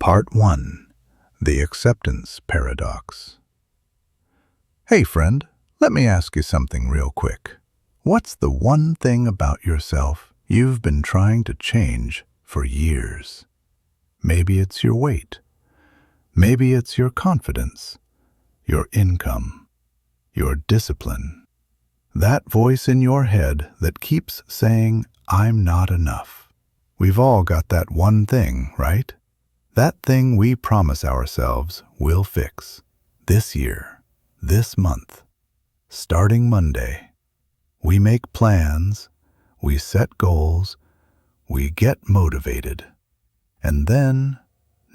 Part 1. The Acceptance Paradox. Hey friend, let me ask you something real quick. What's the one thing about yourself you've been trying to change for years? Maybe it's your weight. Maybe it's your confidence, your income, your discipline. That voice in your head that keeps saying, "I'm not enough." We've all got that one thing, right? That thing we promise ourselves we'll fix this year, this month, starting Monday. We make plans, we set goals, we get motivated, and then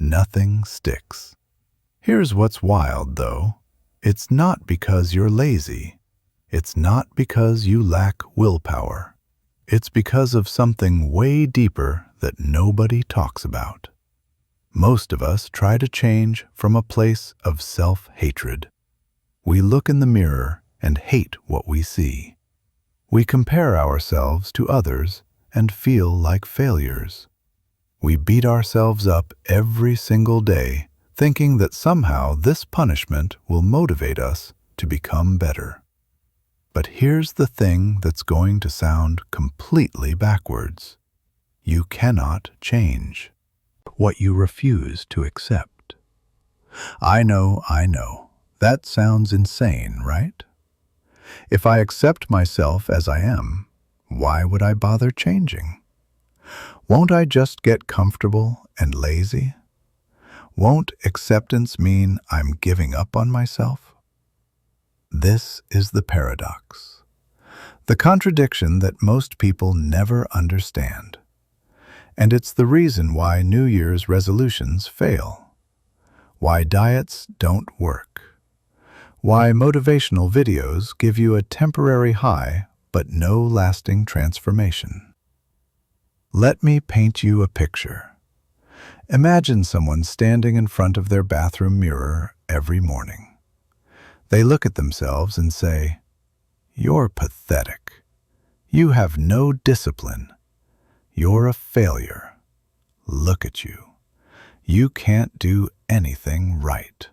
nothing sticks. Here's what's wild, though. It's not because you're lazy. It's not because you lack willpower. It's because of something way deeper that nobody talks about. Most of us try to change from a place of self-hatred. We look in the mirror and hate what we see. We compare ourselves to others and feel like failures. We beat ourselves up every single day, thinking that somehow this punishment will motivate us to become better. But here's the thing that's going to sound completely backwards. You cannot change what you refuse to accept. I know. That sounds insane, right? If I accept myself as I am, why would I bother changing? Won't I just get comfortable and lazy? Won't acceptance mean I'm giving up on myself? This is the paradox, the contradiction that most people never understand. And it's the reason why New Year's resolutions fail, why diets don't work, why motivational videos give you a temporary high but no lasting transformation. Let me paint you a picture. Imagine someone standing in front of their bathroom mirror every morning. They look at themselves and say, "You're pathetic. You have no discipline. You're a failure. Look at you. You can't do anything right."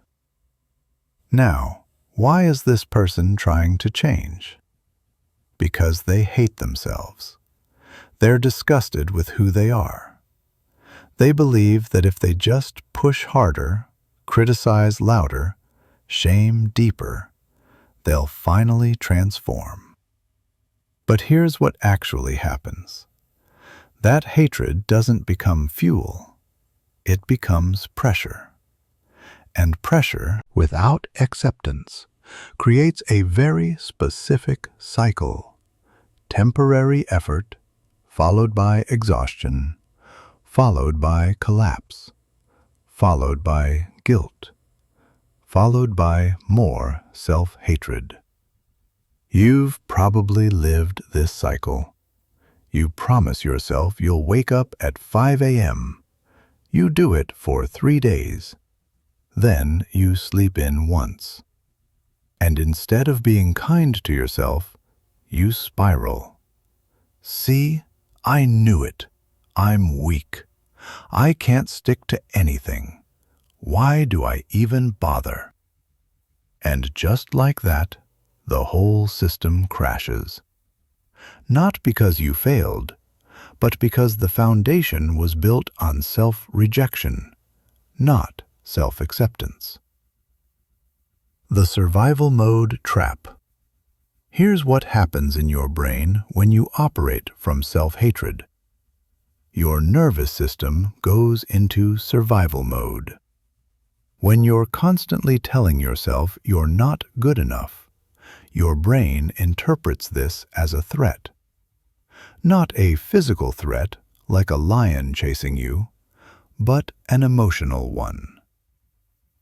Now, why is this person trying to change? Because they hate themselves. They're disgusted with who they are. They believe that if they just push harder, criticize louder, shame deeper, they'll finally transform. But here's what actually happens. That hatred doesn't become fuel. It becomes pressure. And pressure, without acceptance, creates a very specific cycle. Temporary effort, followed by exhaustion, followed by collapse, followed by guilt, followed by more self-hatred. You've probably lived this cycle. You promise yourself you'll wake up at 5 a.m. You do it for 3 days. Then you sleep in once. And instead of being kind to yourself, you spiral. See, I knew it. I'm weak. I can't stick to anything. Why do I even bother? And just like that, the whole system crashes. Not because you failed, but because the foundation was built on self-rejection, not self-acceptance. The survival mode trap. Here's what happens in your brain when you operate from self-hatred. Your nervous system goes into survival mode. When you're constantly telling yourself you're not good enough, your brain interprets this as a threat. Not a physical threat, like a lion chasing you, but an emotional one.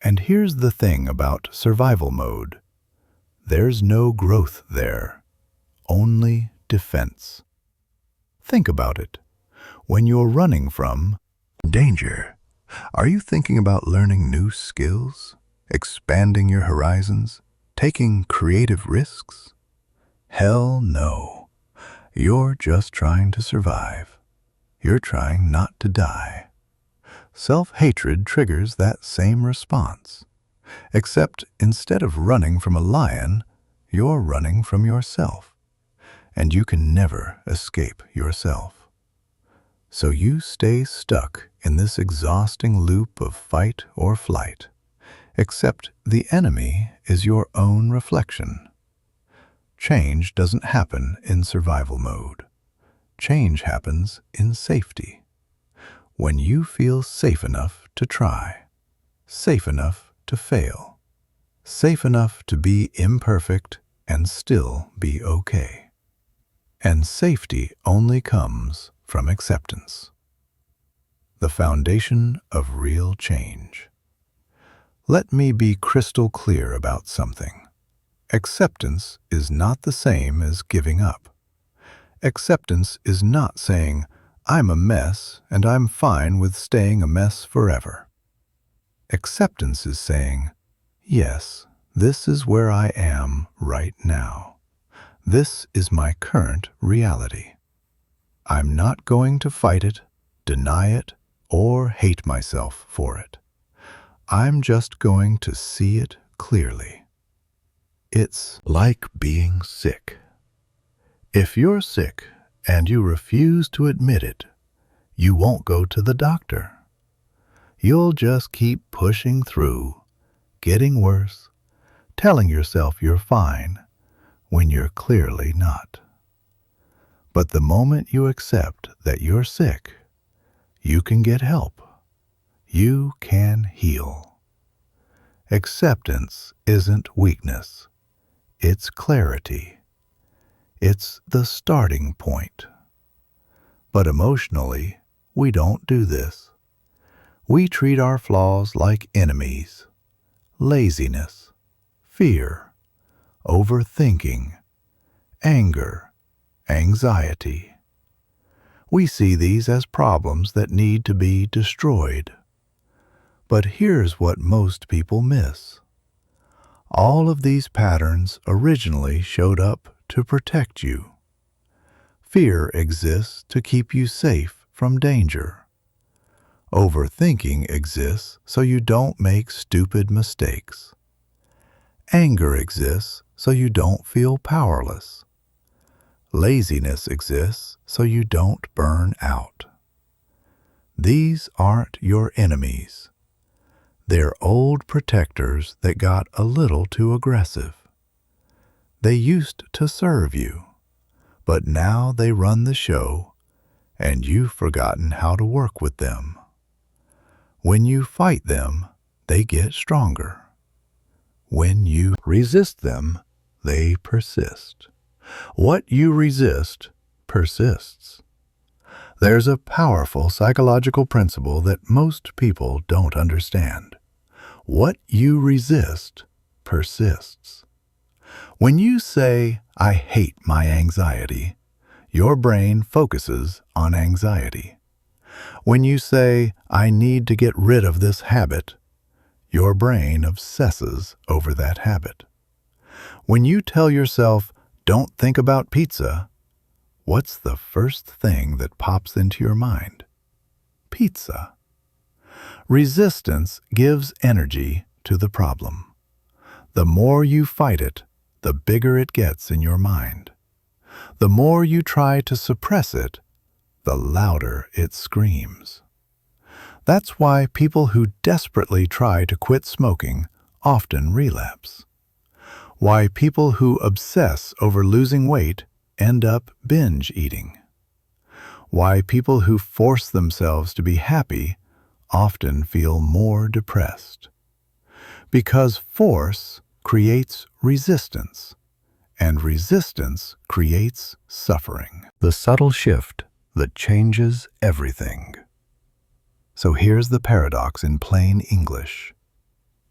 And here's the thing about survival mode. There's no growth there, only defense. Think about it. When you're running from danger, are you thinking about learning new skills, expanding your horizons, taking creative risks? Hell no. You're just trying to survive. You're trying not to die. Self-hatred triggers that same response, except instead of running from a lion, you're running from yourself, and you can never escape yourself. So you stay stuck in this exhausting loop of fight or flight, except the enemy is your own reflection. Change doesn't happen in survival mode. Change happens in safety. When you feel safe enough to try, safe enough to fail, safe enough to be imperfect and still be okay. And safety only comes from acceptance, the foundation of real change. Let me be crystal clear about something. Acceptance is not the same as giving up. Acceptance is not saying, I'm a mess and I'm fine with staying a mess forever. Acceptance is saying, yes, this is where I am right now. This is my current reality. I'm not going to fight it, deny it, or hate myself for it. I'm just going to see it clearly. It's like being sick. If you're sick and you refuse to admit it, you won't go to the doctor. You'll just keep pushing through, getting worse, telling yourself you're fine when you're clearly not. But the moment you accept that you're sick, you can get help. You can heal. Acceptance isn't weakness. It's clarity. It's the starting point. But emotionally, we don't do this. We treat our flaws like enemies. Laziness, fear, overthinking, anger, anxiety. We see these as problems that need to be destroyed. But here's what most people miss. All of these patterns originally showed up to protect you. Fear exists to keep you safe from danger. Overthinking exists so you don't make stupid mistakes. Anger exists so you don't feel powerless. Laziness exists so you don't burn out. These aren't your enemies. They're old protectors that got a little too aggressive. They used to serve you, but now they run the show, and you've forgotten how to work with them. When you fight them, they get stronger. When you resist them, they persist. What you resist persists. There's a powerful psychological principle that most people don't understand. What you resist persists. When you say, I hate my anxiety, your brain focuses on anxiety. When you say, I need to get rid of this habit, your brain obsesses over that habit. When you tell yourself, don't think about pizza, what's the first thing that pops into your mind? Pizza. Resistance gives energy to the problem. The more you fight it, the bigger it gets in your mind. The more you try to suppress it, the louder it screams. That's why people who desperately try to quit smoking often relapse. Why people who obsess over losing weight end up binge eating. Why people who force themselves to be happy often feel more depressed. Because force creates resistance, and resistance creates suffering. The subtle shift that changes everything. So here's the paradox in plain English.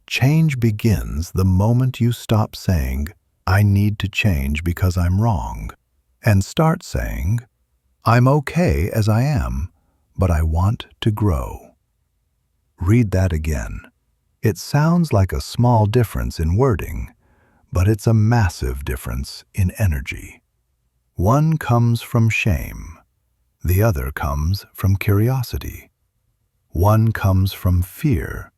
Change begins the moment you stop saying, I need to change because I'm wrong, and start saying, I'm okay as I am, but I want to grow. Read that again. It sounds like a small difference in wording, but it's a massive difference in energy. One comes from shame. The other comes from curiosity. One comes from fear,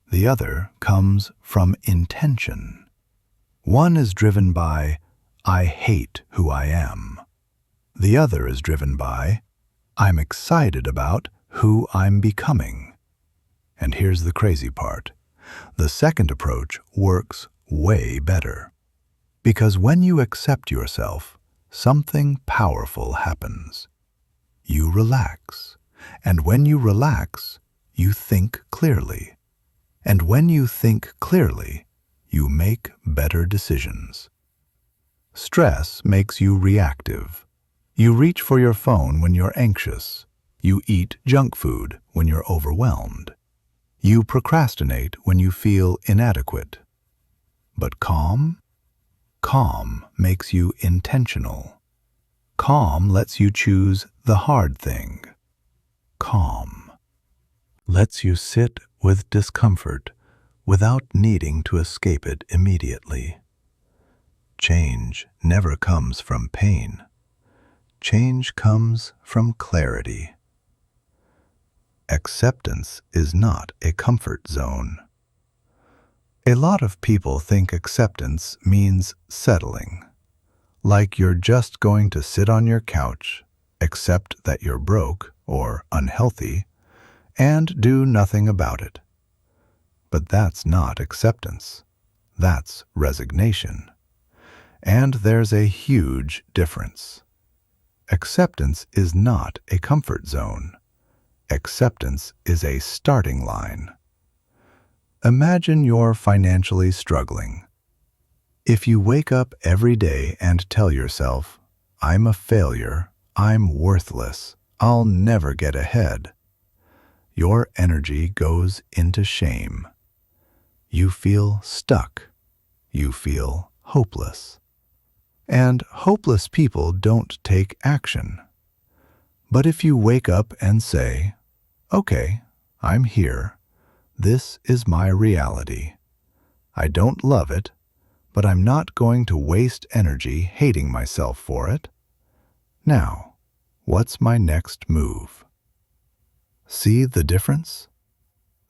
the other comes from intention. One is driven by, "I hate who I am." The other is driven by, "I'm excited about who I'm becoming." And here's the crazy part. The second approach works way better. Because when you accept yourself, something powerful happens. You relax. And when you relax, you think clearly. And when you think clearly, you make better decisions. Stress makes you reactive. You reach for your phone when you're anxious. You eat junk food when you're overwhelmed. You procrastinate when you feel inadequate. But calm? Calm makes you intentional. Calm lets you choose the hard thing. Calm lets you sit with discomfort without needing to escape it immediately. Change never comes from pain. Change comes from clarity. Acceptance is not a comfort zone. A lot of people think acceptance means settling, like you're just going to sit on your couch, accept that you're broke or unhealthy, and do nothing about it. But that's not acceptance. That's resignation. And there's a huge difference. Acceptance is not a comfort zone. Acceptance is a starting line. Imagine you're financially struggling. If you wake up every day and tell yourself, "I'm a failure, I'm worthless, I'll never get ahead," your energy goes into shame. You feel stuck. You feel hopeless. And hopeless people don't take action. But if you wake up and say, "Okay, I'm here. This is my reality. I don't love it, but I'm not going to waste energy hating myself for it. Now, what's my next move?" See the difference?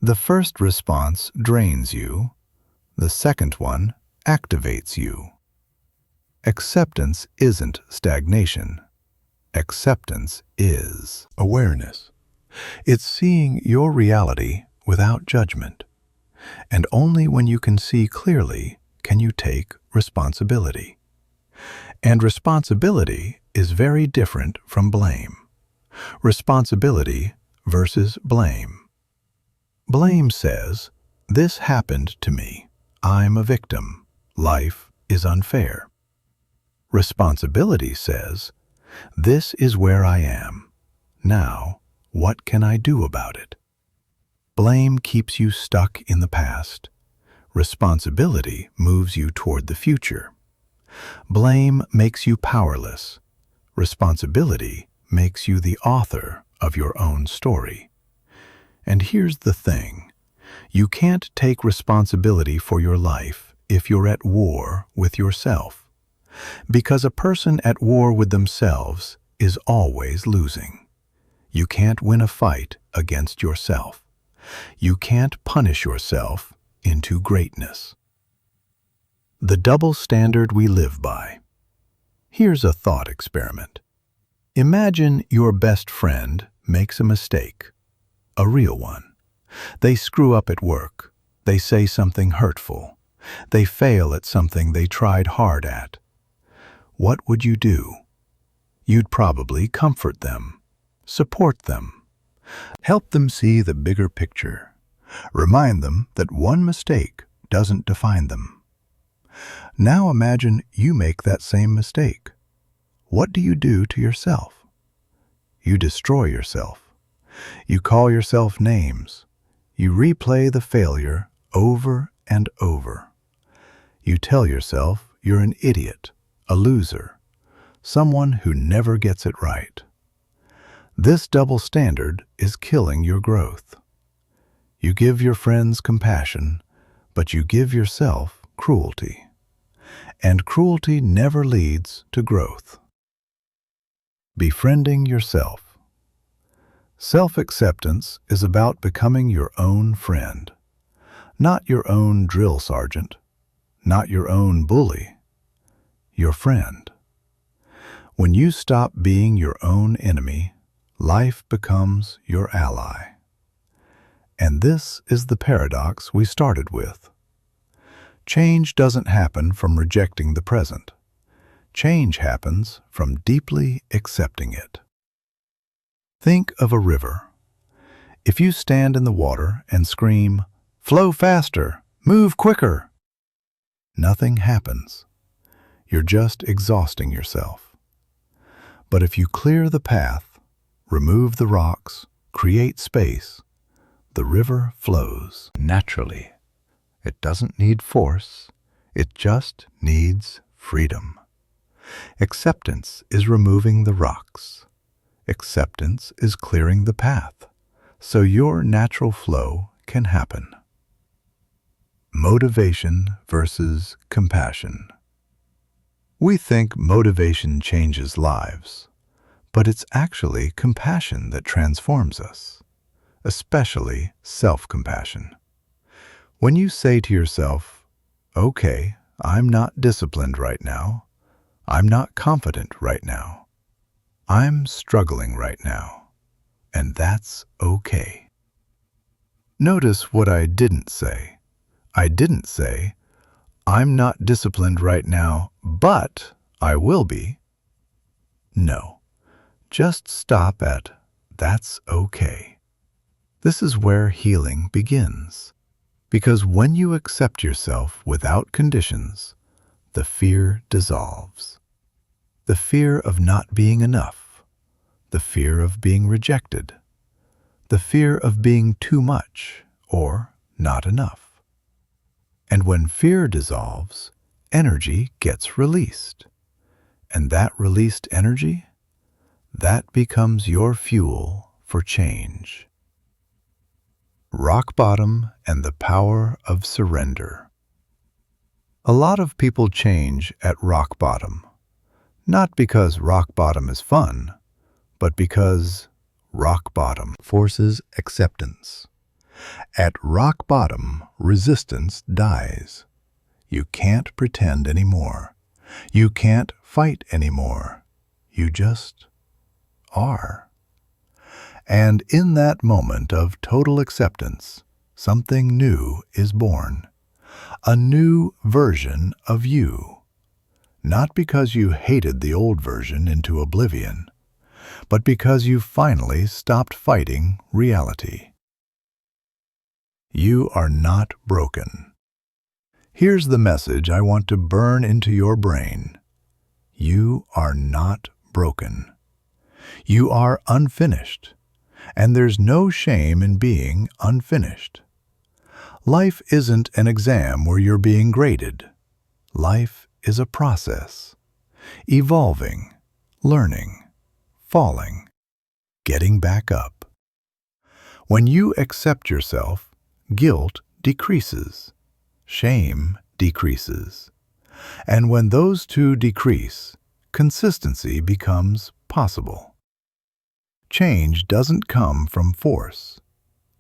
The first response drains you. The second one activates you. Acceptance isn't stagnation. Acceptance is awareness. It's seeing your reality without judgment. And only when you can see clearly can you take responsibility. And responsibility is very different from blame. Responsibility versus blame. Blame says, "This happened to me. I'm a victim. Life is unfair." Responsibility says, "This is where I am. Now, what can I do about it?" Blame keeps you stuck in the past. Responsibility moves you toward the future. Blame makes you powerless. Responsibility makes you the author of your own story. And here's the thing. You can't take responsibility for your life if you're at war with yourself. Because a person at war with themselves is always losing. You can't win a fight against yourself. You can't punish yourself into greatness. The double standard we live by. Here's a thought experiment. Imagine your best friend makes a mistake, a real one. They screw up at work. They say something hurtful. They fail at something they tried hard at. What would you do? You'd probably comfort them, support them, help them see the bigger picture, remind them that one mistake doesn't define them. Now imagine you make that same mistake. What do you do to yourself? You destroy yourself. You call yourself names. You replay the failure over and over. You tell yourself you're an idiot, a loser, someone who never gets it right. This double standard is killing your growth. You give your friends compassion, but you give yourself cruelty. And cruelty never leads to growth. Befriending yourself. Self-acceptance is about becoming your own friend, not your own drill sergeant, not your own bully, your friend. When you stop being your own enemy, life becomes your ally. And this is the paradox we started with. Change doesn't happen from rejecting the present. Change happens from deeply accepting it. Think of a river. If you stand in the water and scream, "Flow faster, move quicker," nothing happens. You're just exhausting yourself. But if you clear the path, remove the rocks, create space, the river flows naturally. It doesn't need force, it just needs freedom. Acceptance is removing the rocks. Acceptance is clearing the path, so your natural flow can happen. Motivation versus compassion. We think motivation changes lives, but it's actually compassion that transforms us, especially self-compassion. When you say to yourself, "Okay, I'm not disciplined right now. I'm not confident right now. I'm struggling right now, and that's okay." Notice what I didn't say. I didn't say, "I'm not disciplined right now, but I will be." No, just stop at, "That's okay." This is where healing begins. Because when you accept yourself without conditions, the fear dissolves. The fear of not being enough, the fear of being rejected, the fear of being too much or not enough. And when fear dissolves, energy gets released. And that released energy, that becomes your fuel for change. Rock bottom and the power of surrender. A lot of people change at rock bottom, not because rock bottom is fun, but because rock bottom forces acceptance. At rock bottom, resistance dies. You can't pretend anymore. You can't fight anymore. You just are. And in that moment of total acceptance, something new is born. A new version of you. Not because you hated the old version into oblivion, but because you finally stopped fighting reality. You are not broken. Here's the message I want to burn into your brain. You are not broken. You are unfinished. And there's no shame in being unfinished. Life isn't an exam where you're being graded. Life is a process. Evolving, learning, falling, getting back up. When you accept yourself, guilt decreases. Shame decreases. And when those two decrease, consistency becomes possible. Change doesn't come from force.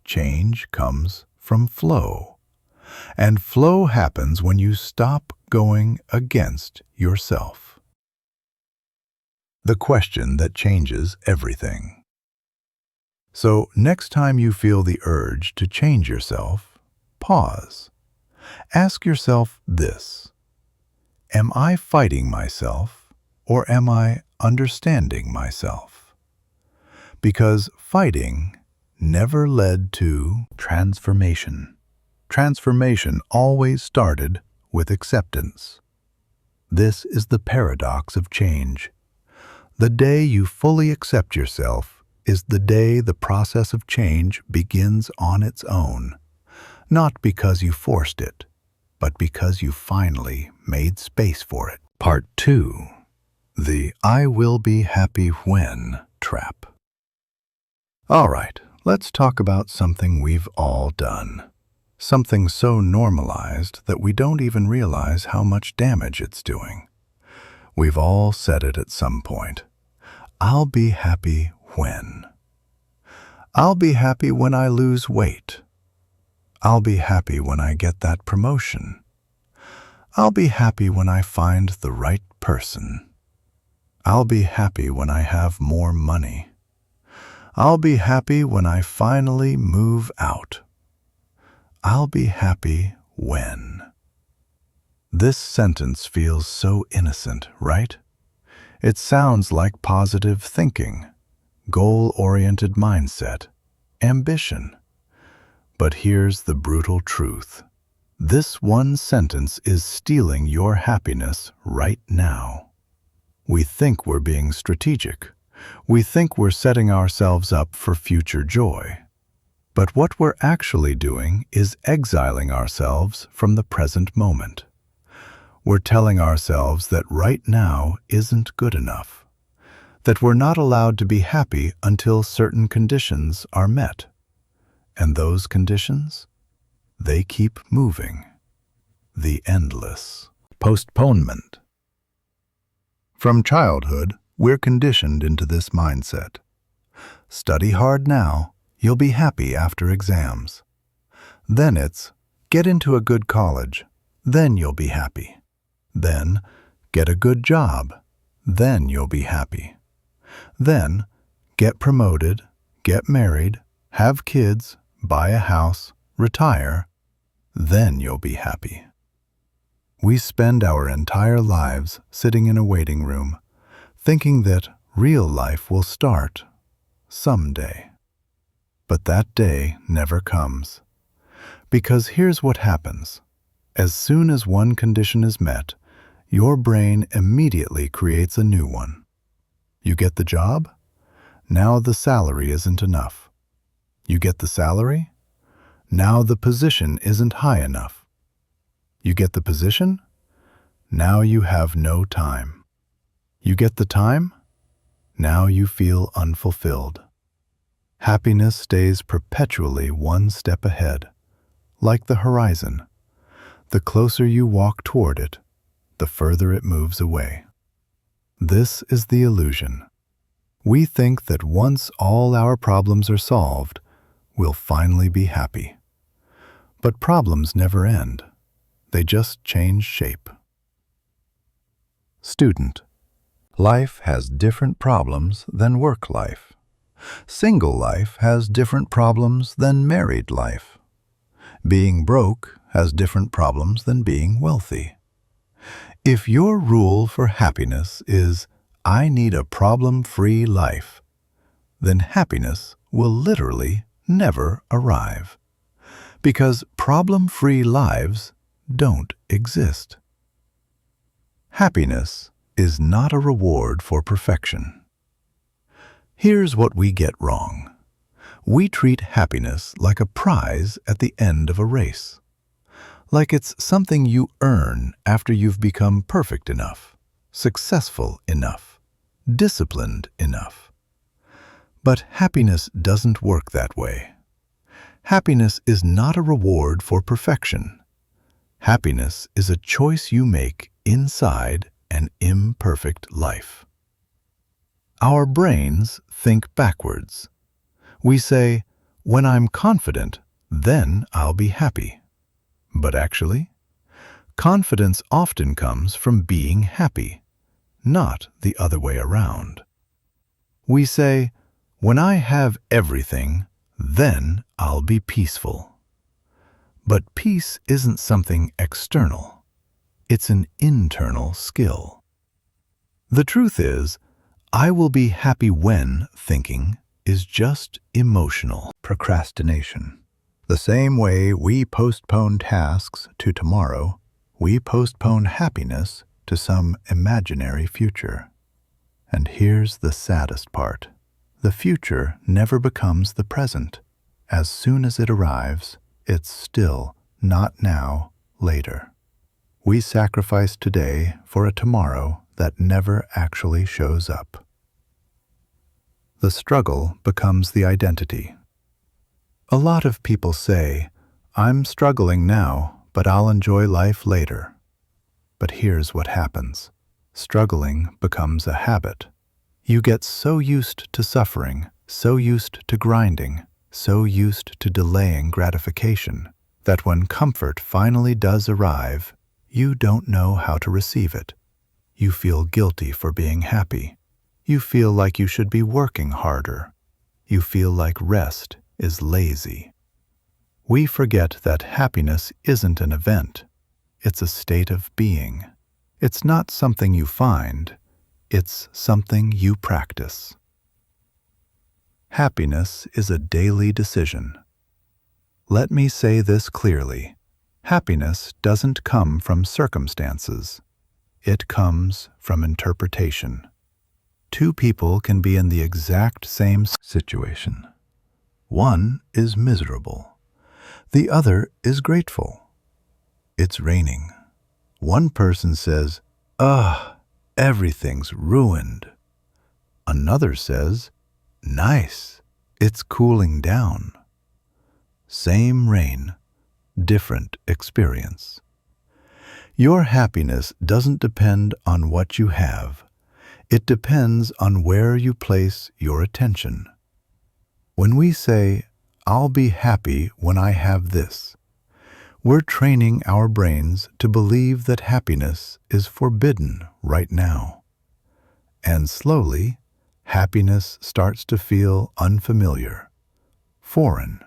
Change comes from flow. And flow happens when you stop going against yourself. The question that changes everything. So next time you feel the urge to change yourself, pause. Ask yourself this: am I fighting myself, or am I understanding myself? Because fighting never led to transformation. Transformation always started with acceptance. This is the paradox of change. The day you fully accept yourself is the day the process of change begins on its own, not because you forced it, but because you finally made space for it. Part 2. The "I will be happy when" trap. All right, let's talk about something we've all done. Something so normalized that we don't even realize how much damage it's doing. We've all said it at some point. I'll be happy when. I'll be happy when I lose weight. I'll be happy when I get that promotion. I'll be happy when I find the right person. I'll be happy when I have more money. I'll be happy when I finally move out. I'll be happy when. This sentence feels so innocent, right? It sounds like positive thinking, goal-oriented mindset, ambition. But here's the brutal truth. This one sentence is stealing your happiness right now. We think we're being strategic. We think we're setting ourselves up for future joy. But what we're actually doing is exiling ourselves from the present moment. We're telling ourselves that right now isn't good enough, that we're not allowed to be happy until certain conditions are met. And those conditions? They keep moving. The endless postponement. From childhood, we're conditioned into this mindset. Study hard now, you'll be happy after exams. Then it's, get into a good college, then you'll be happy. Then, get a good job, then you'll be happy. Then, get promoted, get married, have kids, buy a house, retire, then you'll be happy. We spend our entire lives sitting in a waiting room, thinking that real life will start someday. But that day never comes. Because here's what happens. As soon as one condition is met, your brain immediately creates a new one. You get the job? Now the salary isn't enough. You get the salary? Now the position isn't high enough. You get the position? Now you have no time. You get the time? Now you feel unfulfilled. Happiness stays perpetually one step ahead, like the horizon. The closer you walk toward it, the further it moves away. This is the illusion. We think that once all our problems are solved, we'll finally be happy. But problems never end. They just change shape. Student. Life has different problems than work life. Single life has different problems than married life. Being broke has different problems than being wealthy. If your rule for happiness is, I need a problem-free life, then happiness will literally never arrive. Because problem-free lives don't exist. Happiness is not a reward for perfection. Here's what we get wrong. We treat happiness like a prize at the end of a race. Like it's something you earn after you've become perfect enough, successful enough, disciplined enough. But happiness doesn't work that way. Happiness is not a reward for perfection. Happiness is a choice you make inside an imperfect life. Our brains think backwards. We say, when I'm confident, then I'll be happy. But actually, confidence often comes from being happy, not the other way around. We say, when I have everything, then I'll be peaceful. But peace isn't something external. It's an internal skill. The truth is, I will be happy when thinking is just emotional procrastination. The same way we postpone tasks to tomorrow, we postpone happiness to some imaginary future. And here's the saddest part. The future never becomes the present. As soon as it arrives, it's still not now, later. We sacrifice today for a tomorrow that never actually shows up. The struggle becomes the identity. A lot of people say, I'm struggling now, but I'll enjoy life later. But here's what happens. Struggling becomes a habit. You get so used to suffering, so used to grinding, so used to delaying gratification, that when comfort finally does arrive, you don't know how to receive it. You feel guilty for being happy. You feel like you should be working harder. You feel like rest is lazy. We forget that happiness isn't an event. It's a state of being. It's not something you find. It's something you practice. Happiness is a daily decision. Let me say this clearly. Happiness doesn't come from circumstances. It comes from interpretation. Two people can be in the exact same situation. One is miserable. The other is grateful. It's raining. One person says, "Ugh, everything's ruined." Another says, "Nice, it's cooling down." Same rain, different experience. Your happiness doesn't depend on what you have. It depends on where you place your attention. When we say, "I'll be happy when I have this," we're training our brains to believe that happiness is forbidden right now. And slowly, happiness starts to feel unfamiliar, foreign,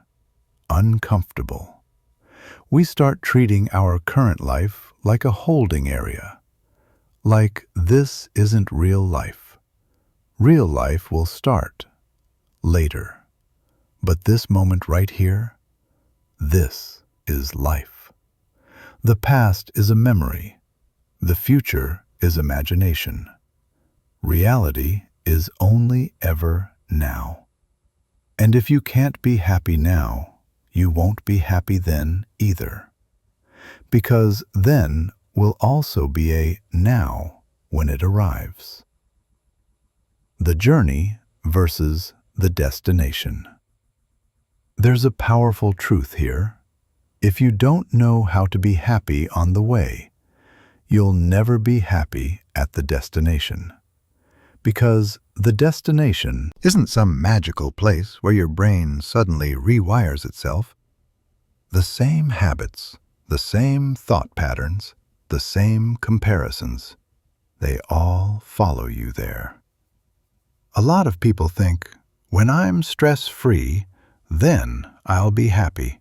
uncomfortable. We start treating our current life like a holding area. Like this isn't real life. Real life will start later. But this moment right here, this is life. The past is a memory. The future is imagination. Reality is only ever now. And if you can't be happy now, you won't be happy then either. Because then will also be a now when it arrives. The journey versus the destination. There's a powerful truth here. If you don't know how to be happy on the way, you'll never be happy at the destination. Because the destination isn't some magical place where your brain suddenly rewires itself. The same habits, the same thought patterns, the same comparisons, they all follow you there. A lot of people think, when I'm stress-free, then I'll be happy.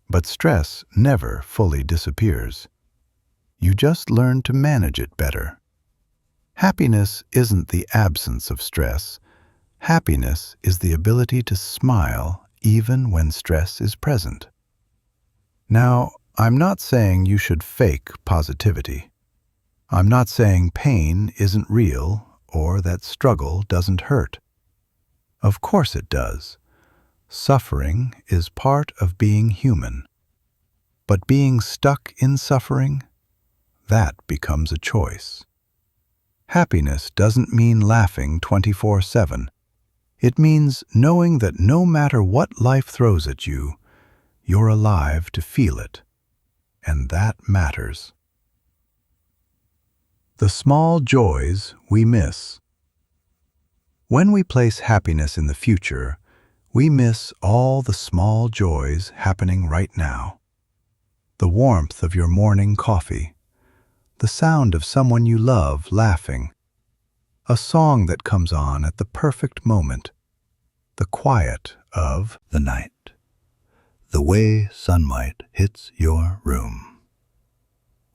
But stress never fully disappears. You just learn to manage it better. Happiness isn't the absence of stress. Happiness is the ability to smile even when stress is present. Now, I'm not saying you should fake positivity. I'm not saying pain isn't real or that struggle doesn't hurt. Of course it does. Suffering is part of being human. But being stuck in suffering, that becomes a choice. Happiness doesn't mean laughing 24/7. It means knowing that no matter what life throws at you, you're alive to feel it. And that matters. The small joys we miss. When we place happiness in the future, we miss all the small joys happening right now. The warmth of your morning coffee, the sound of someone you love laughing, a song that comes on at the perfect moment, the quiet of the night, the way sunlight hits your room.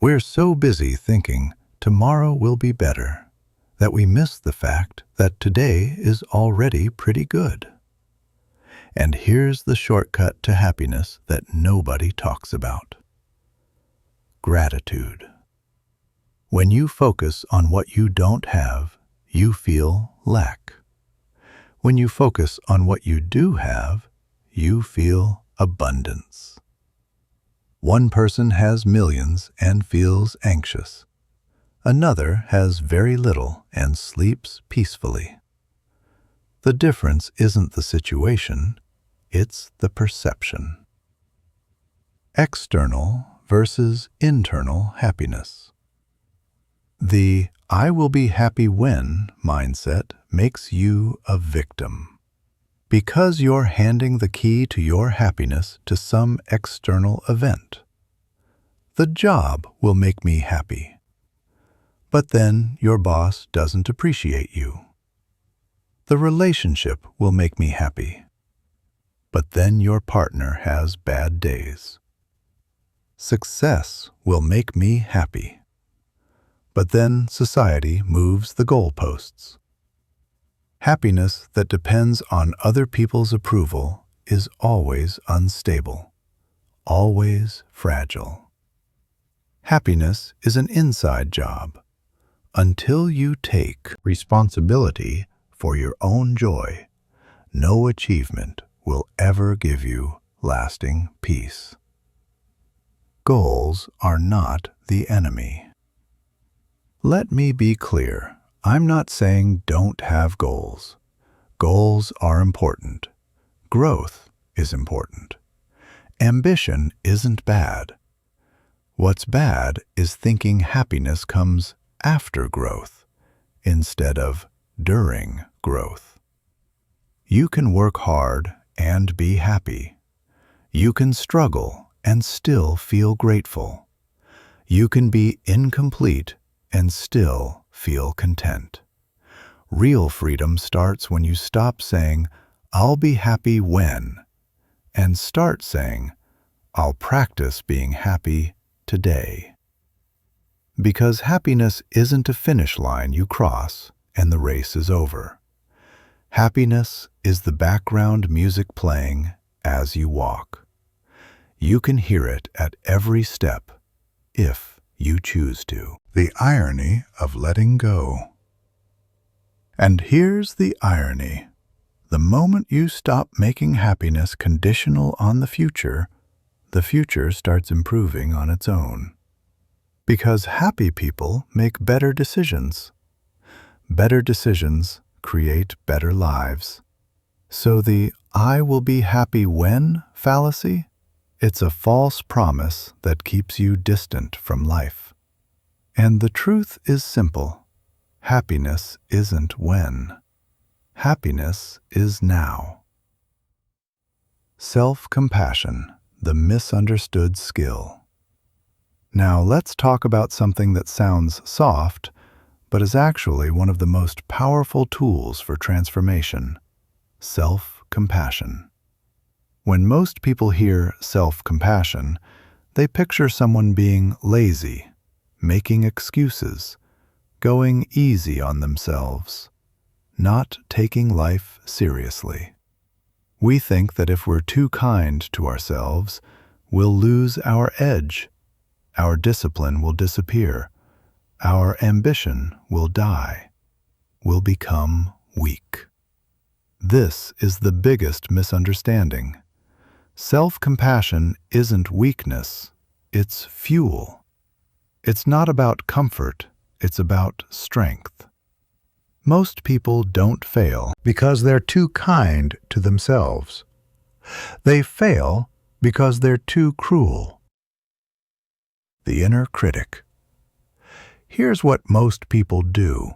We're so busy thinking tomorrow will be better that we miss the fact that today is already pretty good. And here's the shortcut to happiness that nobody talks about. Gratitude. When you focus on what you don't have, you feel lack. When you focus on what you do have, you feel abundance. One person has millions and feels anxious. Another has very little and sleeps peacefully. The difference isn't the situation, it's the perception. External versus internal happiness. The "I will be happy when" mindset makes you a victim. Because you're handing the key to your happiness to some external event. The job will make me happy. But then your boss doesn't appreciate you. The relationship will make me happy. But then your partner has bad days. Success will make me happy. But then society moves the goalposts. Happiness that depends on other people's approval is always unstable, always fragile. Happiness is an inside job. Until you take responsibility for your own joy, no achievement will ever give you lasting peace. Goals are not the enemy. Let me be clear. I'm not saying don't have goals. Goals are important. Growth is important. Ambition isn't bad. What's bad is thinking happiness comes after growth instead of during growth. You can work hard and be happy. You can struggle and still feel grateful. You can be incomplete and still feel content. Real freedom starts when you stop saying, "I'll be happy when," and start saying, "I'll practice being happy today." Because happiness isn't a finish line you cross and the race is over. Happiness is the background music playing as you walk. You can hear it at every step if you choose to. The irony of letting go. And here's the irony. The moment you stop making happiness conditional on the future starts improving on its own. Because happy people make better decisions. Better decisions create better lives. So the "I will be happy when" fallacy, it's a false promise that keeps you distant from life. And the truth is simple. Happiness isn't when. Happiness is now. Self-compassion, the misunderstood skill. Now let's talk about something that sounds soft, but is actually one of the most powerful tools for transformation: self-compassion. When most people hear self-compassion, they picture someone being lazy, making excuses, going easy on themselves, not taking life seriously. We think that if we're too kind to ourselves, we'll lose our edge, our discipline will disappear, our ambition will die, we'll become weak. This is the biggest misunderstanding. Self-compassion isn't weakness, it's fuel. It's not about comfort, it's about strength. Most people don't fail because they're too kind to themselves. They fail because they're too cruel. The inner critic. Here's what most people do.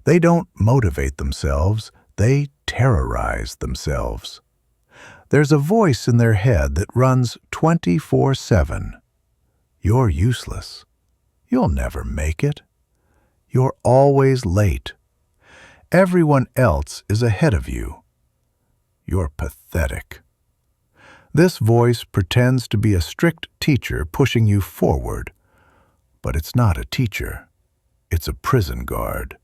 They don't motivate themselves, they terrorize themselves. There's a voice in their head that runs 24/7. You're useless. You'll never make it. You're always late. Everyone else is ahead of you. You're pathetic. This voice pretends to be a strict teacher pushing you forward, but it's not a teacher. It's a prison guard.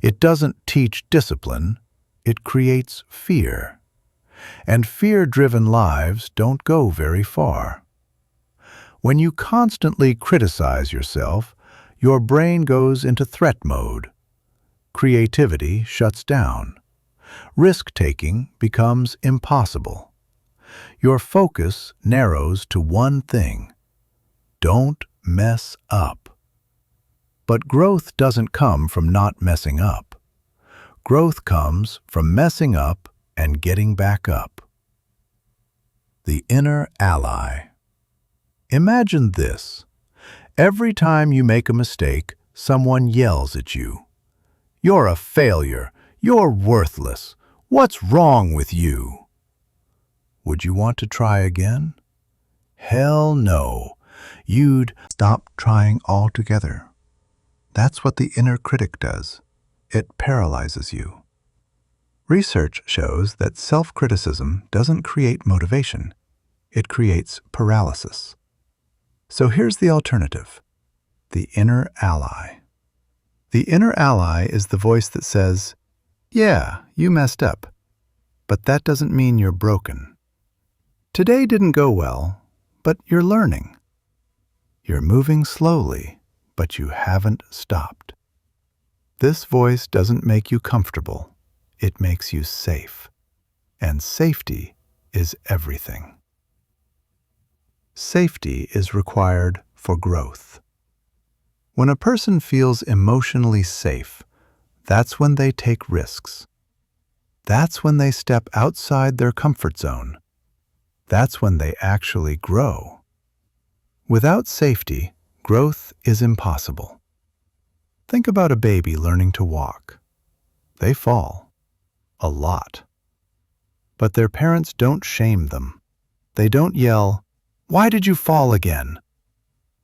It doesn't teach discipline, it creates fear. And fear-driven lives don't go very far. When you constantly criticize yourself, your brain goes into threat mode. Creativity shuts down. Risk-taking becomes impossible. Your focus narrows to one thing. Don't mess up. But growth doesn't come from not messing up. Growth comes from messing up and getting back up. The inner ally. Imagine this. Every time you make a mistake, someone yells at you. "You're a failure. You're worthless. What's wrong with you? Would you want to try again? Hell no. You'd stop trying altogether. That's what the inner critic does. It paralyzes you. Research shows that self-criticism doesn't create motivation. It creates paralysis. So here's the alternative. The inner ally. The inner ally is the voice that says, yeah, you messed up, but that doesn't mean you're broken. Today didn't go well, but you're learning. You're moving slowly, but you haven't stopped. This voice doesn't make you comfortable. It makes you safe. And safety is everything. Safety is required for growth. When a person feels emotionally safe, that's when they take risks. That's when they step outside their comfort zone. That's when they actually grow. Without safety, growth is impossible. Think about a baby learning to walk. They fall. A lot. But their parents don't shame them. They don't yell, "Why did you fall again?"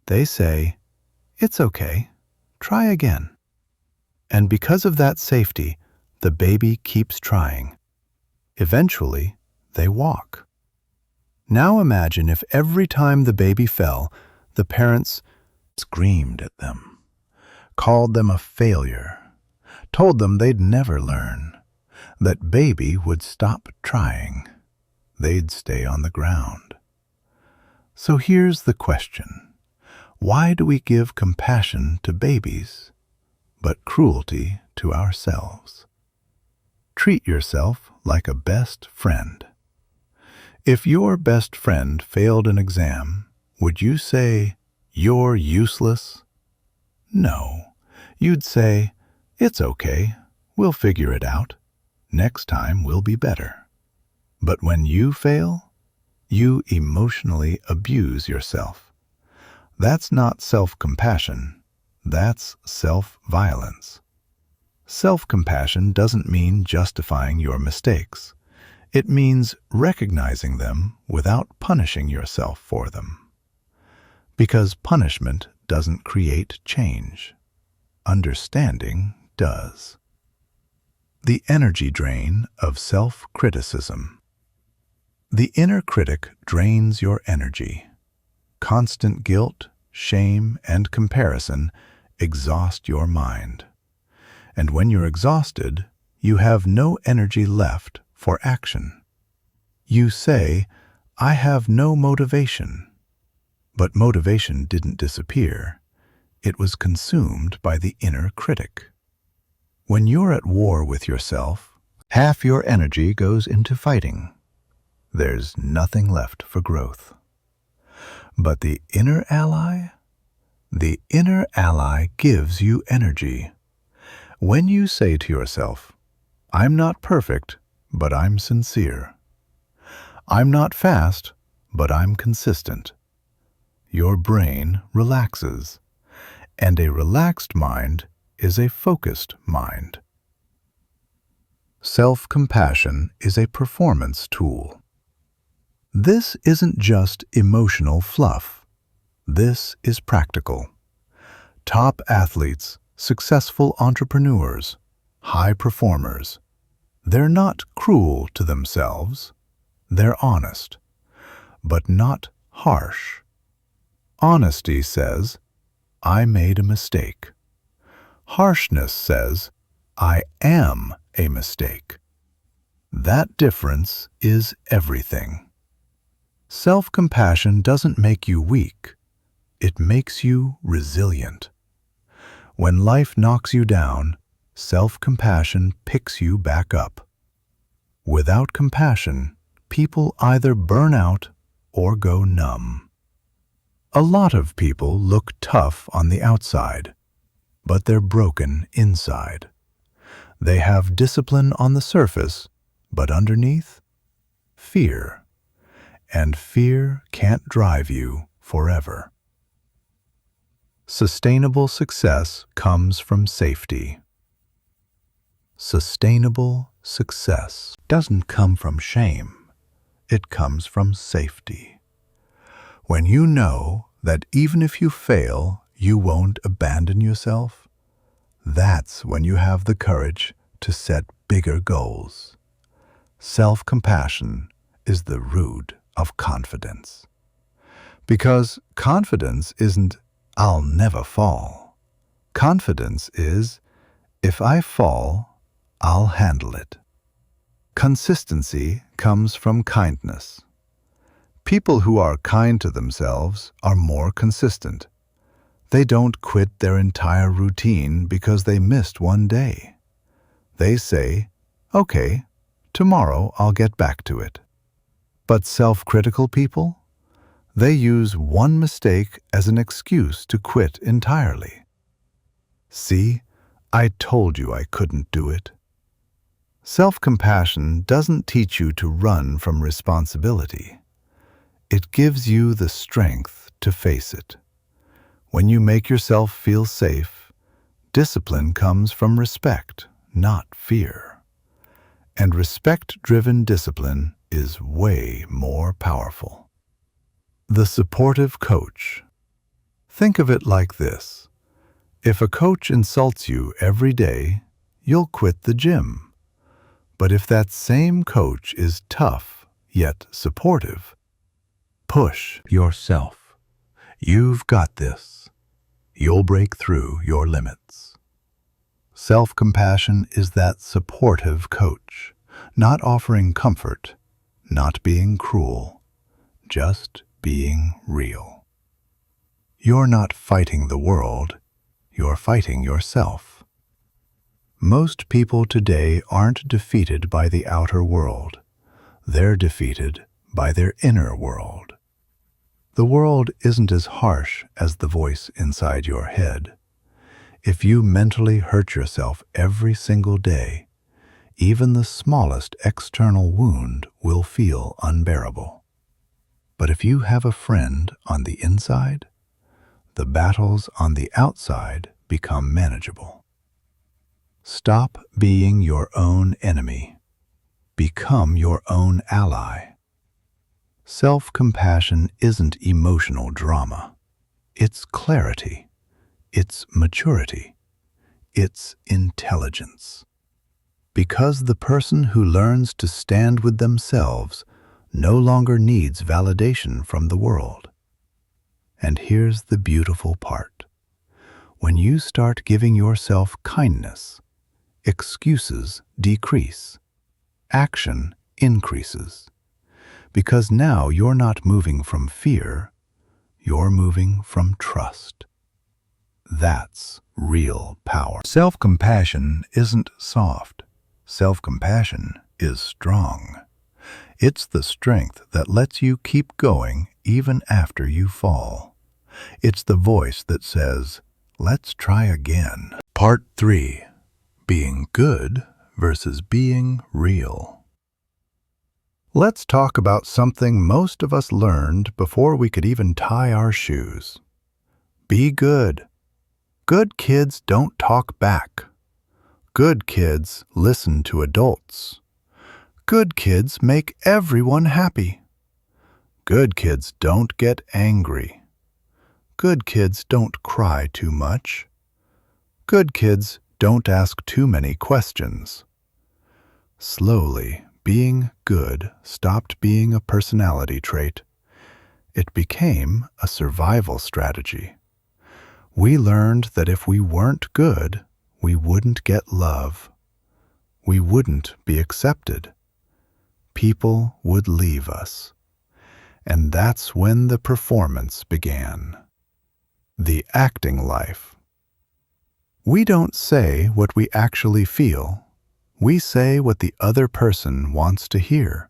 They say, "It's okay. Try again." And because of that safety, the baby keeps trying. Eventually, they walk. Now imagine if every time the baby fell, the parents screamed at them, called them a failure, told them they'd never learn, that baby would stop trying. They'd stay on the ground. So here's the question. Why do we give compassion to babies, but cruelty to ourselves? Treat yourself like a best friend. If your best friend failed an exam, would you say, "You're useless"? No. You'd say, "It's okay. We'll figure it out. Next time we'll be better." But when you fail, you emotionally abuse yourself. That's not self-compassion. That's self-violence. Self-compassion doesn't mean justifying your mistakes. It means recognizing them without punishing yourself for them. Because punishment doesn't create change. Understanding does. The energy drain of self-criticism. The inner critic drains your energy. Constant guilt, shame, and comparison exhaust your mind. And when you're exhausted, you have no energy left for action. You say, "I have no motivation." But motivation didn't disappear. It was consumed by the inner critic. When you're at war with yourself, half your energy goes into fighting. There's nothing left for growth. But the inner ally? The inner ally gives you energy. When you say to yourself, "I'm not perfect, but I'm sincere. I'm not fast, but I'm consistent," your brain relaxes. And a relaxed mind is a focused mind. Self-compassion is a performance tool. This isn't just emotional fluff. This is practical. Top athletes, successful entrepreneurs, high performers, they're not cruel to themselves. They're honest, but not harsh. Honesty says, "I made a mistake." Harshness says, "I am a mistake." That difference is everything. Self-compassion doesn't make you weak. It makes you resilient. When life knocks you down, self-compassion picks you back up. Without compassion, people either burn out or go numb. A lot of people look tough on the outside, but they're broken inside. They have discipline on the surface, but underneath, fear. And fear can't drive you forever. Sustainable success comes from safety. Sustainable success doesn't come from shame. It comes from safety. When you know that even if you fail, you won't abandon yourself, that's when you have the courage to set bigger goals. Self-compassion is the root of confidence. Because confidence isn't, "I'll never fall." Confidence is, "If I fall, I'll handle it." Consistency comes from kindness. People who are kind to themselves are more consistent. They don't quit their entire routine because they missed one day. They say, "Okay, tomorrow I'll get back to it." But self-critical people? They use one mistake as an excuse to quit entirely. "See, I told you I couldn't do it." Self-compassion doesn't teach you to run from responsibility. It gives you the strength to face it. When you make yourself feel safe, discipline comes from respect, not fear. And respect-driven discipline is way more powerful. The supportive coach. Think of it like this. If a coach insults you every day, you'll quit the gym. But if that same coach is tough, yet supportive, push yourself. You've got this. You'll break through your limits. Self-compassion is that supportive coach, not offering comfort, not being cruel, just being real. You're not fighting the world, you're fighting yourself. Most people today aren't defeated by the outer world. They're defeated by their inner world. The world isn't as harsh as the voice inside your head. If you mentally hurt yourself every single day, even the smallest external wound will feel unbearable. But if you have a friend on the inside, the battles on the outside become manageable. Stop being your own enemy. Become your own ally. Self-compassion isn't emotional drama. It's clarity. It's maturity. It's intelligence. Because the person who learns to stand with themselves no longer needs validation from the world. And here's the beautiful part. When you start giving yourself kindness, excuses decrease. Action increases. Because now you're not moving from fear, you're moving from trust. That's real power. Self-compassion isn't soft. Self-compassion is strong. It's the strength that lets you keep going even after you fall. It's the voice that says, "Let's try again." Part 3. Being good versus being real. Let's talk about something most of us learned before we could even tie our shoes. Be good. Good kids don't talk back. Good kids listen to adults. Good kids make everyone happy. Good kids don't get angry. Good kids don't cry too much. Good kids don't ask too many questions. Slowly, being good stopped being a personality trait. It became a survival strategy. We learned that if we weren't good, we wouldn't get love. We wouldn't be accepted. People would leave us. And that's when the performance began. The acting life. We don't say what we actually feel. We say what the other person wants to hear.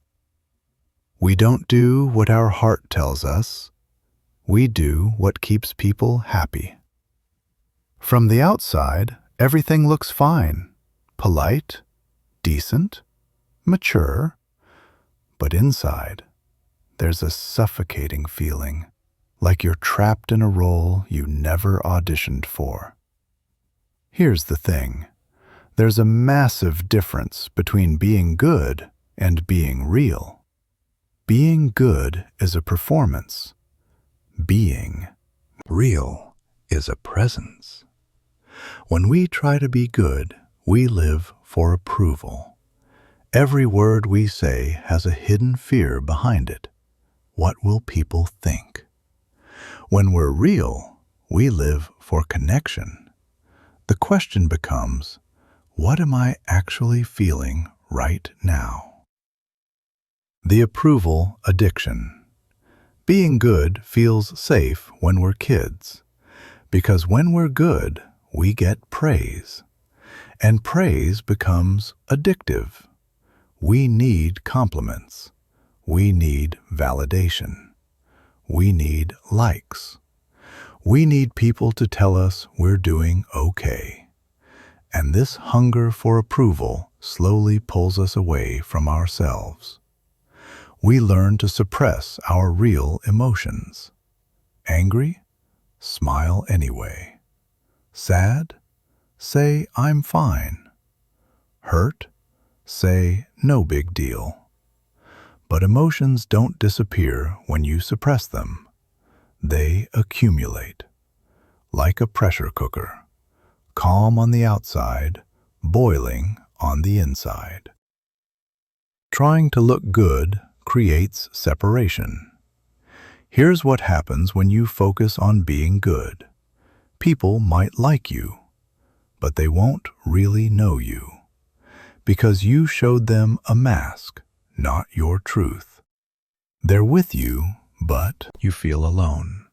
We don't do what our heart tells us. We do what keeps people happy. From the outside, everything looks fine, polite, decent, mature. But inside, there's a suffocating feeling, like you're trapped in a role you never auditioned for. Here's the thing. There's a massive difference between being good and being real. Being good is a performance. Being real is a presence. When we try to be good, we live for approval. Every word we say has a hidden fear behind it. What will people think? When we're real, we live for connection. The question becomes, what am I actually feeling right now? The approval addiction. Being good feels safe when we're kids, because when we're good, we get praise, and praise becomes addictive. We need compliments. We need validation. We need likes. We need people to tell us we're doing okay. And this hunger for approval slowly pulls us away from ourselves. We learn to suppress our real emotions. Angry? Smile anyway. Sad? Say, I'm fine. Hurt? Say, no big deal. But emotions don't disappear when you suppress them. They accumulate. Like a pressure cooker. Calm on the outside, boiling on the inside. Trying to look good creates separation. Here's what happens when you focus on being good. People might like you, but they won't really know you, because you showed them a mask, not your truth. They're with you, but you feel alone.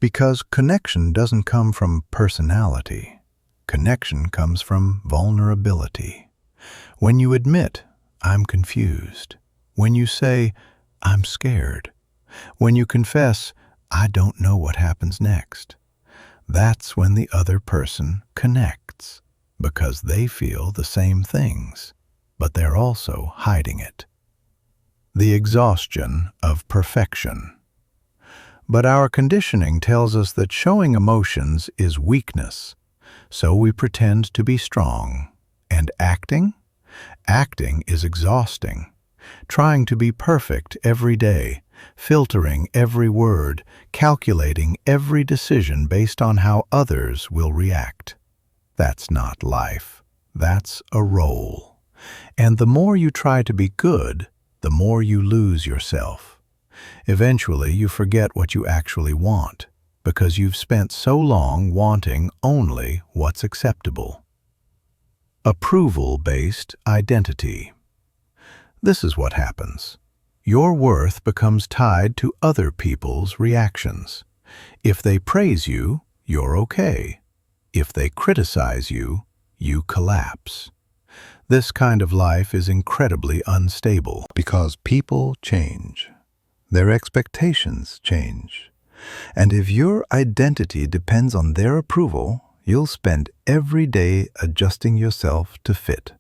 Because connection doesn't come from personality. Connection comes from vulnerability. When you admit, I'm confused. When you say, I'm scared. When you confess, I don't know what happens next. That's when the other person connects, because they feel the same things, but they're also hiding it. The exhaustion of perfection. But our conditioning tells us that showing emotions is weakness. So we pretend to be strong. And acting? Acting is exhausting. Trying to be perfect every day, filtering every word, calculating every decision based on how others will react. That's not life. That's a role. And the more you try to be good, the more you lose yourself. Eventually, you forget what you actually want, because you've spent so long wanting only what's acceptable. Approval-based identity. This is what happens. Your worth becomes tied to other people's reactions. If they praise you, you're okay. If they criticize you, you collapse. This kind of life is incredibly unstable because people change. Their expectations change. And if your identity depends on their approval, you'll spend every day adjusting yourself to fit.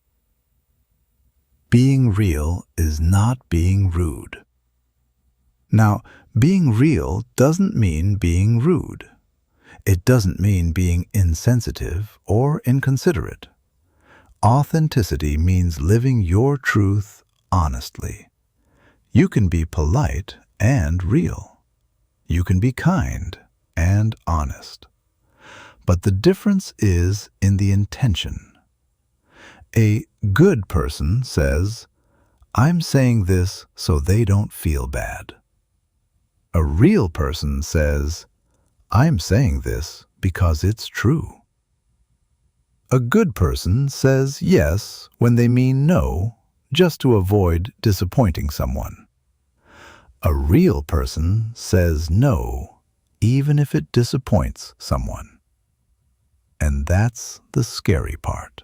Being real is not being rude. Now, being real doesn't mean being rude. It doesn't mean being insensitive or inconsiderate. Authenticity means living your truth honestly. You can be polite and real. You can be kind and honest. But the difference is in the intention. A good person says, I'm saying this so they don't feel bad. A real person says, I'm saying this because it's true. A good person says yes when they mean no, just to avoid disappointing someone. A real person says no, even if it disappoints someone. And that's the scary part.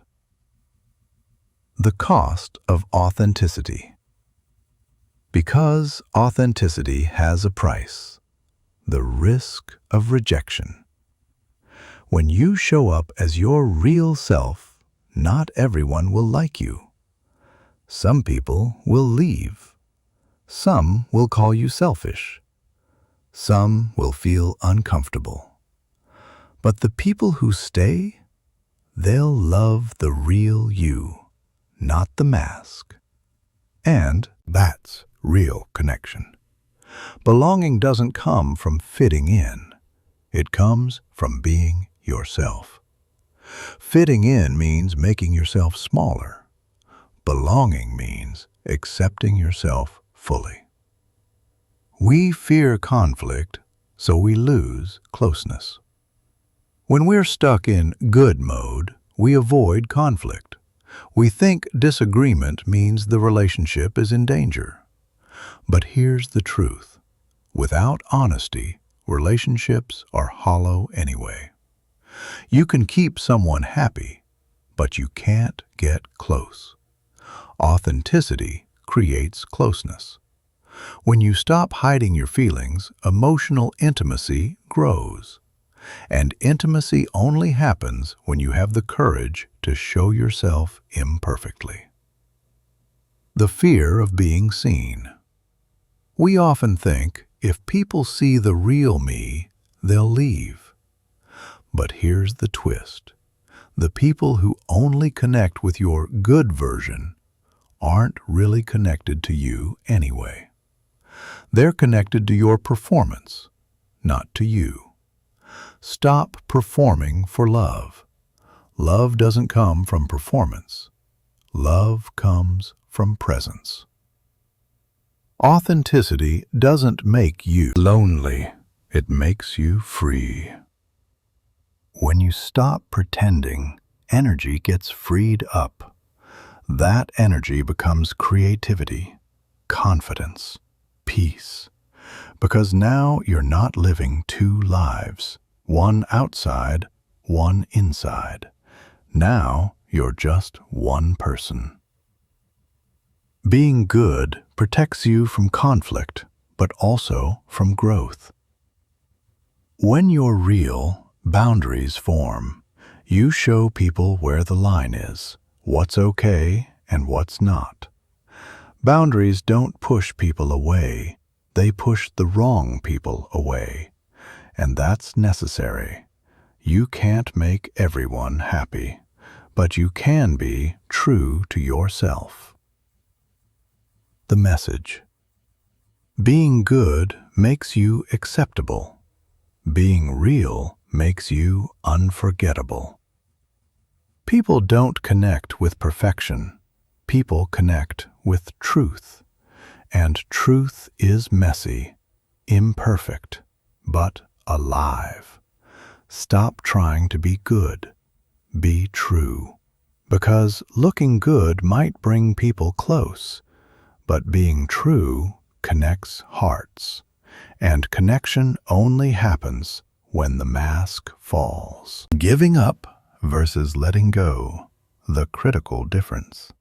The cost of authenticity. Because authenticity has a price, the risk of rejection. When you show up as your real self, not everyone will like you. Some people will leave. Some will call you selfish. Some will feel uncomfortable. But the people who stay, they'll love the real you, not the mask. And that's real connection. Belonging doesn't come from fitting in. It comes from being yourself. Fitting in means making yourself smaller. Belonging means accepting yourself fully. We fear conflict, so we lose closeness. When we're stuck in good mode, we avoid conflict. We think disagreement means the relationship is in danger. But here's the truth. Without honesty, relationships are hollow anyway. You can keep someone happy, but you can't get close. Authenticity creates closeness. When you stop hiding your feelings, emotional intimacy grows. And intimacy only happens when you have the courage to show yourself imperfectly. The fear of being seen. We often think, if people see the real me, they'll leave. But here's the twist. The people who only connect with your good version aren't really connected to you anyway. They're connected to your performance, not to you. Stop performing for love. Love doesn't come from performance. Love comes from presence. Authenticity doesn't make you lonely. It makes you free. When you stop pretending, energy gets freed up. That energy becomes creativity, confidence, peace. Because now you're not living two lives, one outside, one inside. Now you're just one person. Being good protects you from conflict, but also from growth. When you're real, boundaries form. You show people where the line is, what's okay and what's not. Boundaries don't push people away, they push the wrong people away. And that's necessary. You can't make everyone happy, but you can be true to yourself. The message. Being good makes you acceptable. Being real makes you unforgettable. People don't connect with perfection. People connect with truth. And truth is messy, imperfect, but alive. Stop trying to be good. Be true. Because looking good might bring people close, but being true connects hearts. And connection only happens when the mask falls. Giving up versus letting go, the critical difference.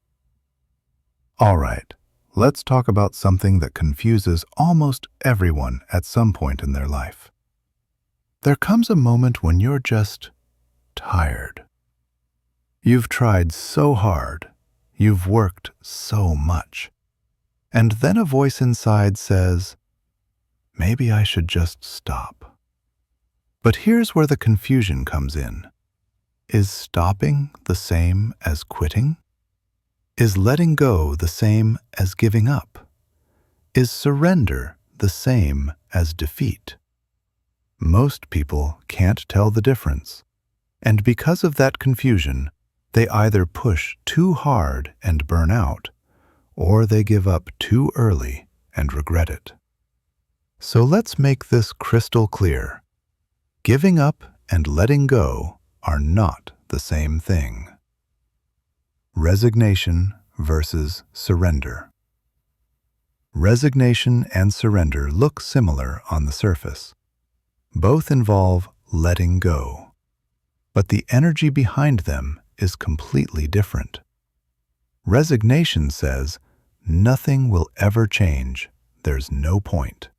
All right, let's talk about something that confuses almost everyone at some point in their life. There comes a moment when you're just tired. You've tried so hard, you've worked so much, and then a voice inside says, maybe I should just stop. But here's where the confusion comes in. Is stopping the same as quitting? Is letting go the same as giving up? Is surrender the same as defeat? Most people can't tell the difference, and because of that confusion, they either push too hard and burn out, or they give up too early and regret it. So let's make this crystal clear. Giving up and letting go are not the same thing. Resignation versus surrender. Resignation and surrender look similar on the surface. Both involve letting go, but the energy behind them is completely different. Resignation says, nothing will ever change, there's no point.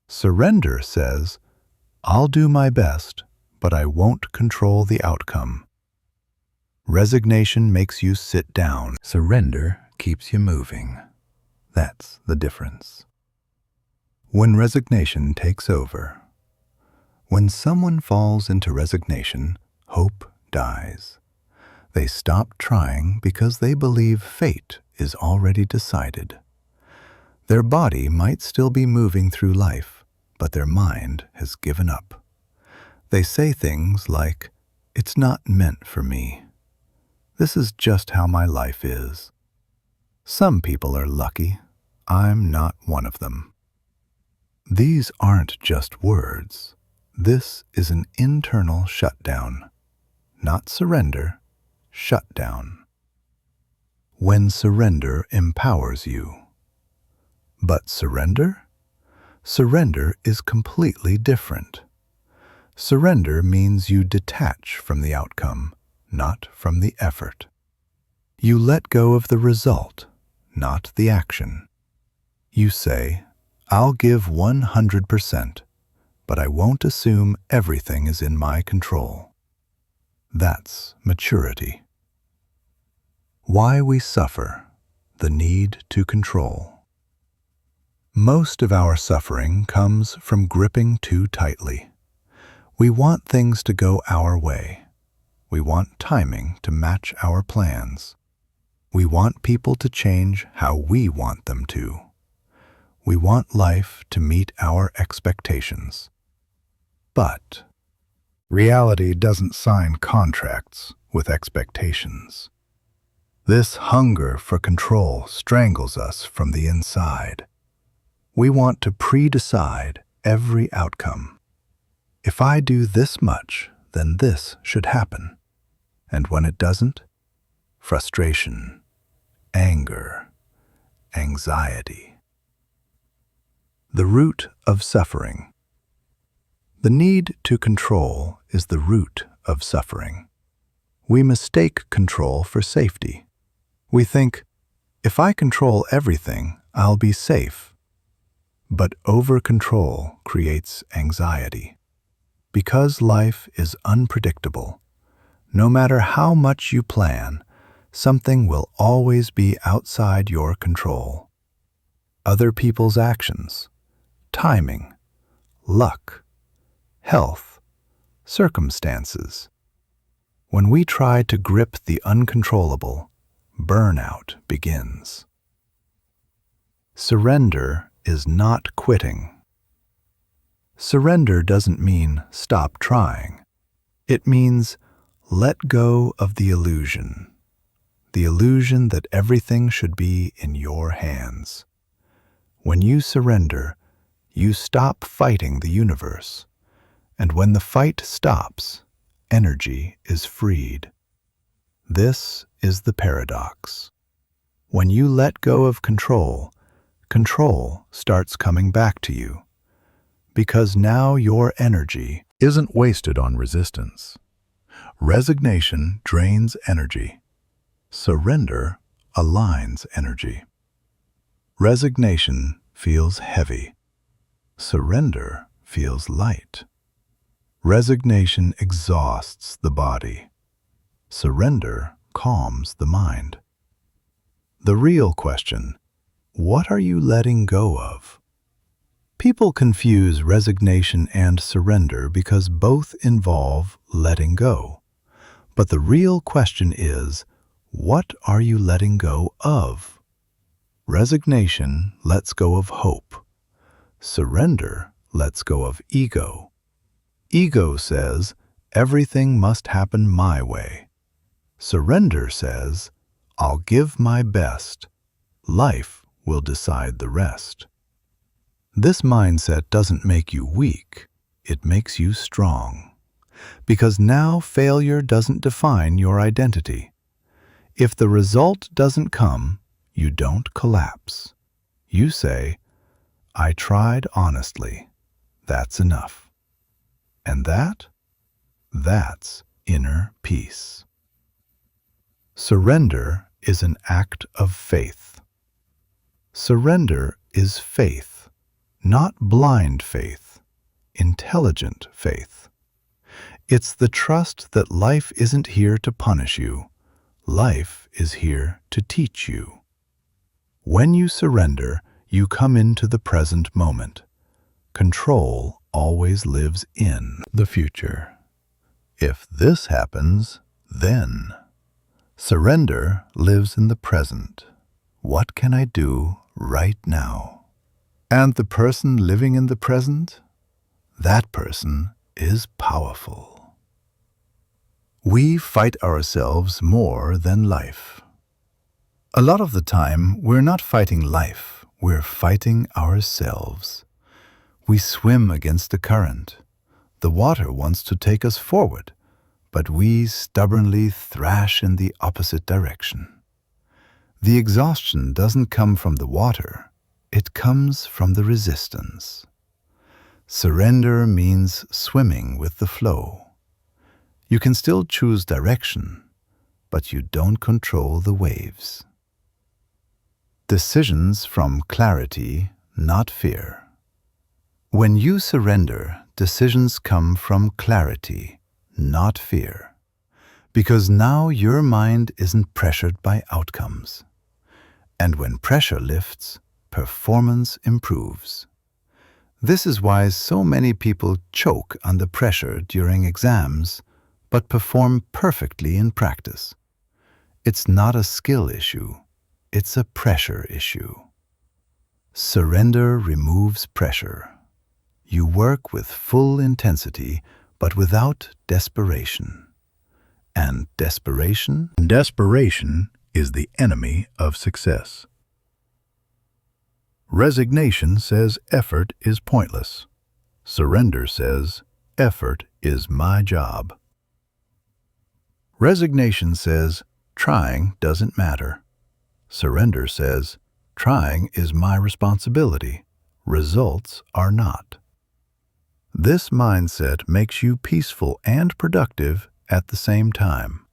Surrender says, I'll do my best, but I won't control the outcome. Resignation makes you sit down. Surrender keeps you moving. That's the difference. When resignation takes over. When someone falls into resignation, hope dies. They stop trying because they believe fate is already decided. Their body might still be moving through life, but their mind has given up. They say things like, "It's not meant for me. This is just how my life is." Some people are lucky. I'm not one of them. These aren't just words. This is an internal shutdown. Not surrender, shutdown. When surrender empowers you. But surrender? Surrender is completely different. Surrender means you detach from the outcome, not from the effort. You let go of the result, not the action. You say, "I'll give 100%, but I won't assume everything is in my control." That's maturity. Why we suffer, the need to control. Most of our suffering comes from gripping too tightly. We want things to go our way. We want timing to match our plans. We want people to change how we want them to. We want life to meet our expectations. But reality doesn't sign contracts with expectations. This hunger for control strangles us from the inside. We want to pre-decide every outcome. If I do this much, then this should happen. And when it doesn't, frustration, anger, anxiety. The root of suffering. The need to control is the root of suffering. We mistake control for safety. We think, if I control everything, I'll be safe. But over-control creates anxiety. Because life is unpredictable, no matter how much you plan, something will always be outside your control. Other people's actions, timing, luck, health, circumstances. When we try to grip the uncontrollable, burnout begins. Surrender is not quitting. Surrender doesn't mean stop trying. It means let go of the illusion that everything should be in your hands. When you surrender, you stop fighting the universe. And when the fight stops, energy is freed. This is the paradox. When you let go of control, control starts coming back to you. Because now your energy isn't wasted on resistance. Resignation drains energy. Surrender aligns energy. Resignation feels heavy. Surrender feels light. Resignation exhausts the body. Surrender calms the mind. The real question: what are you letting go of? People confuse resignation and surrender because both involve letting go. But the real question is, what are you letting go of? Resignation lets go of hope. Surrender lets go of ego. Ego says, everything must happen my way. Surrender says, I'll give my best. Life will decide the rest. This mindset doesn't make you weak, it makes you strong. Because now failure doesn't define your identity. If the result doesn't come, you don't collapse. You say, I tried honestly. That's enough. And that's inner peace. Surrender is an act of faith. Surrender is faith, not blind faith, intelligent faith. It's the trust that life isn't here to punish you. Life is here to teach you. When you surrender, you come into the present moment. Control always lives in the future. If this happens, then. Surrender lives in the present. What can I do right now? And the person living in the present? That person is powerful. We fight ourselves more than life. A lot of the time, we're not fighting life, we're fighting ourselves. We swim against the current. The water wants to take us forward, but we stubbornly thrash in the opposite direction. The exhaustion doesn't come from the water, it comes from the resistance. Surrender means swimming with the flow. You can still choose direction, but you don't control the waves. Decisions from clarity, not fear. When you surrender, decisions come from clarity, not fear. Because now your mind isn't pressured by outcomes. And when pressure lifts, performance improves. This is why so many people choke under pressure during exams, but perform perfectly in practice. It's not a skill issue, it's a pressure issue. Surrender removes pressure. You work with full intensity, but without desperation. And desperation is the enemy of success. Resignation says effort is pointless. Surrender says effort is my job. Resignation says trying doesn't matter. Surrender says trying is my responsibility. Results are not. This mindset makes you peaceful and productive at the same time.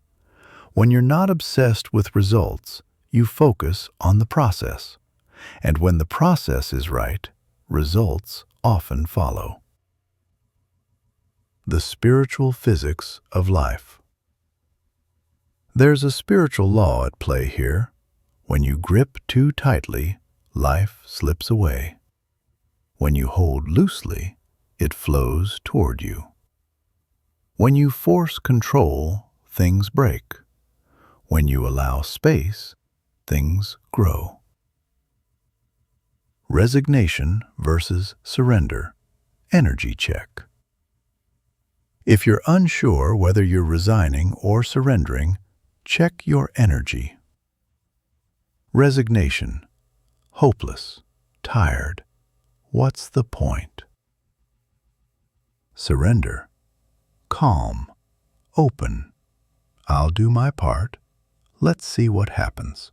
When you're not obsessed with results, you focus on the process. And when the process is right, results often follow. The spiritual physics of life. There's a spiritual law at play here. When you grip too tightly, life slips away. When you hold loosely, it flows toward you. When you force control, things break. When you allow space, things grow. Resignation versus surrender. Energy check. If you're unsure whether you're resigning or surrendering, check your energy. Resignation. Hopeless. Tired. What's the point? Surrender. Calm. Open. I'll do my part. Let's see what happens.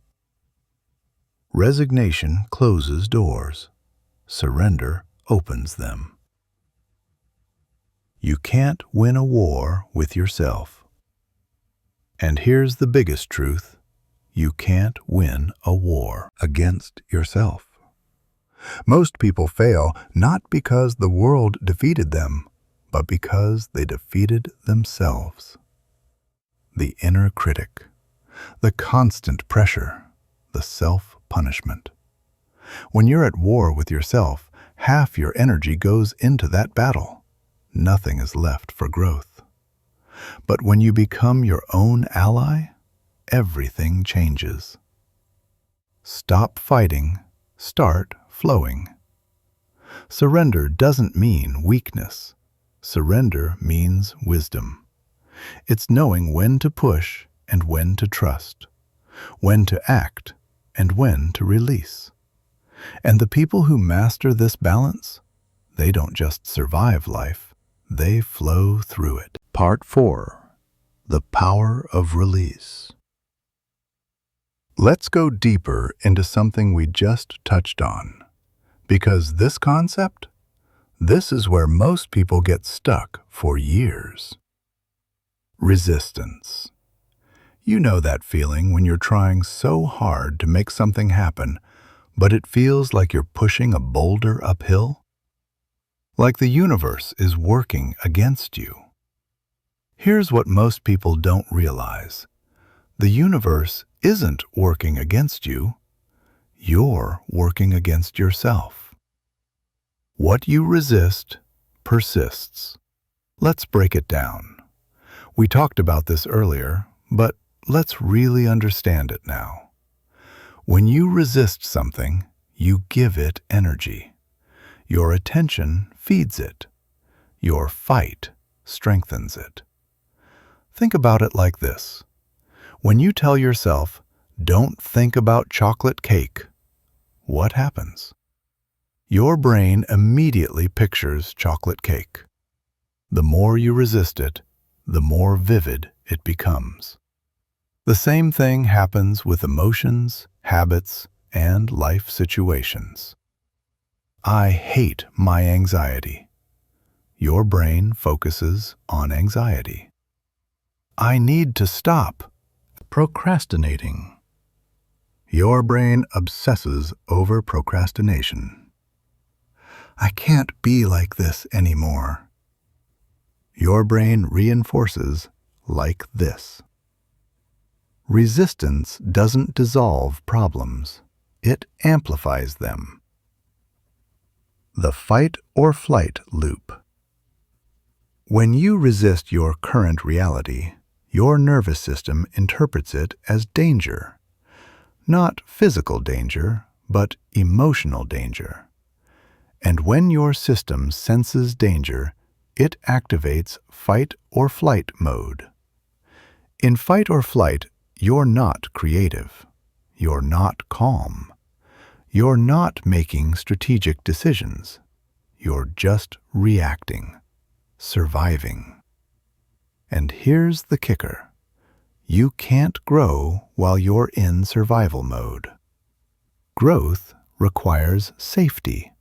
Resignation closes doors. Surrender opens them. You can't win a war with yourself. And here's the biggest truth. You can't win a war against yourself. Most people fail not because the world defeated them, but because they defeated themselves. The inner critic, the constant pressure, the self-punishment. When you're at war with yourself, half your energy goes into that battle. Nothing is left for growth. But when you become your own ally, everything changes. Stop fighting, start flowing. Surrender doesn't mean weakness. Surrender means wisdom. It's knowing when to push and when to trust, when to act and when to release. And the people who master this balance, they don't just survive life, they flow through it. Part 4. The Power of Release. Let's go deeper into something we just touched on. Because this concept, this is where most people get stuck for years. Resistance. You know that feeling when you're trying so hard to make something happen, but it feels like you're pushing a boulder uphill? Like the universe is working against you. Here's what most people don't realize. The universe isn't working against you. You're working against yourself. What you resist persists. Let's break it down. We talked about this earlier, but let's really understand it now. When you resist something, you give it energy. Your attention feeds it. Your fight strengthens it. Think about it like this. When you tell yourself, "Don't think about chocolate cake," what happens? Your brain immediately pictures chocolate cake. The more you resist it, the more vivid it becomes. The same thing happens with emotions, habits, and life situations. I hate my anxiety. Your brain focuses on anxiety. I need to stop procrastinating. Your brain obsesses over procrastination. I can't be like this anymore. Your brain reinforces like this. Resistance doesn't dissolve problems. It amplifies them. The fight or flight loop. When you resist your current reality, your nervous system interprets it as danger. Not physical danger, but emotional danger. And when your system senses danger, it activates fight or flight mode. In fight or flight, you're not creative. You're not calm. You're not making strategic decisions. You're just reacting, surviving. And here's the kicker. You can't grow while you're in survival mode. Growth requires safety,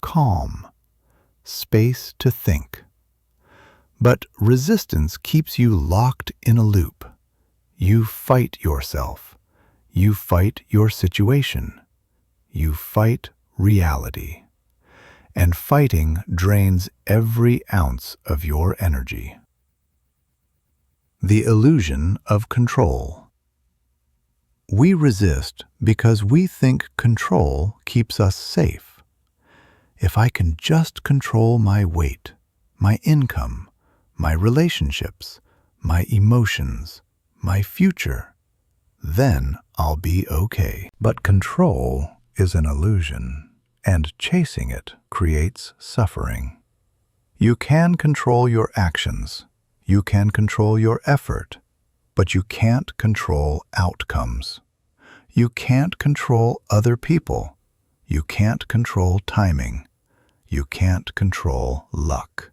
calm, space to think. But resistance keeps you locked in a loop. You fight yourself. You fight your situation. You fight reality. And fighting drains every ounce of your energy. The illusion of control. We resist because we think control keeps us safe. If I can just control my weight, my income, my relationships, my emotions, my future, then I'll be okay. But control is an illusion, and chasing it creates suffering. You can control your actions. You can control your effort, but you can't control outcomes. You can't control other people. You can't control timing. You can't control luck.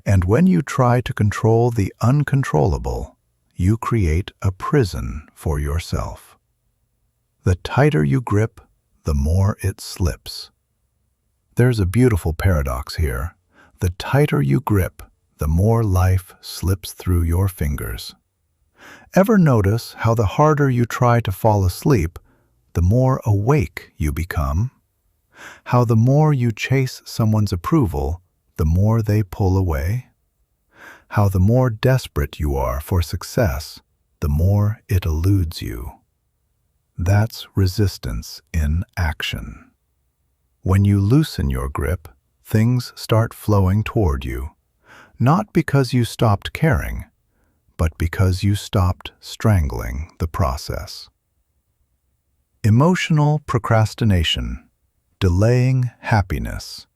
And when you try to control the uncontrollable, you create a prison for yourself. The tighter you grip, the more it slips. There's a beautiful paradox here. The tighter you grip, the more life slips through your fingers. Ever notice how the harder you try to fall asleep, the more awake you become? How the more you chase someone's approval, the more they pull away? How the more desperate you are for success, the more it eludes you. That's resistance in action. When you loosen your grip, things start flowing toward you. Not because you stopped caring, but because you stopped strangling the process. Emotional procrastination, delaying happiness.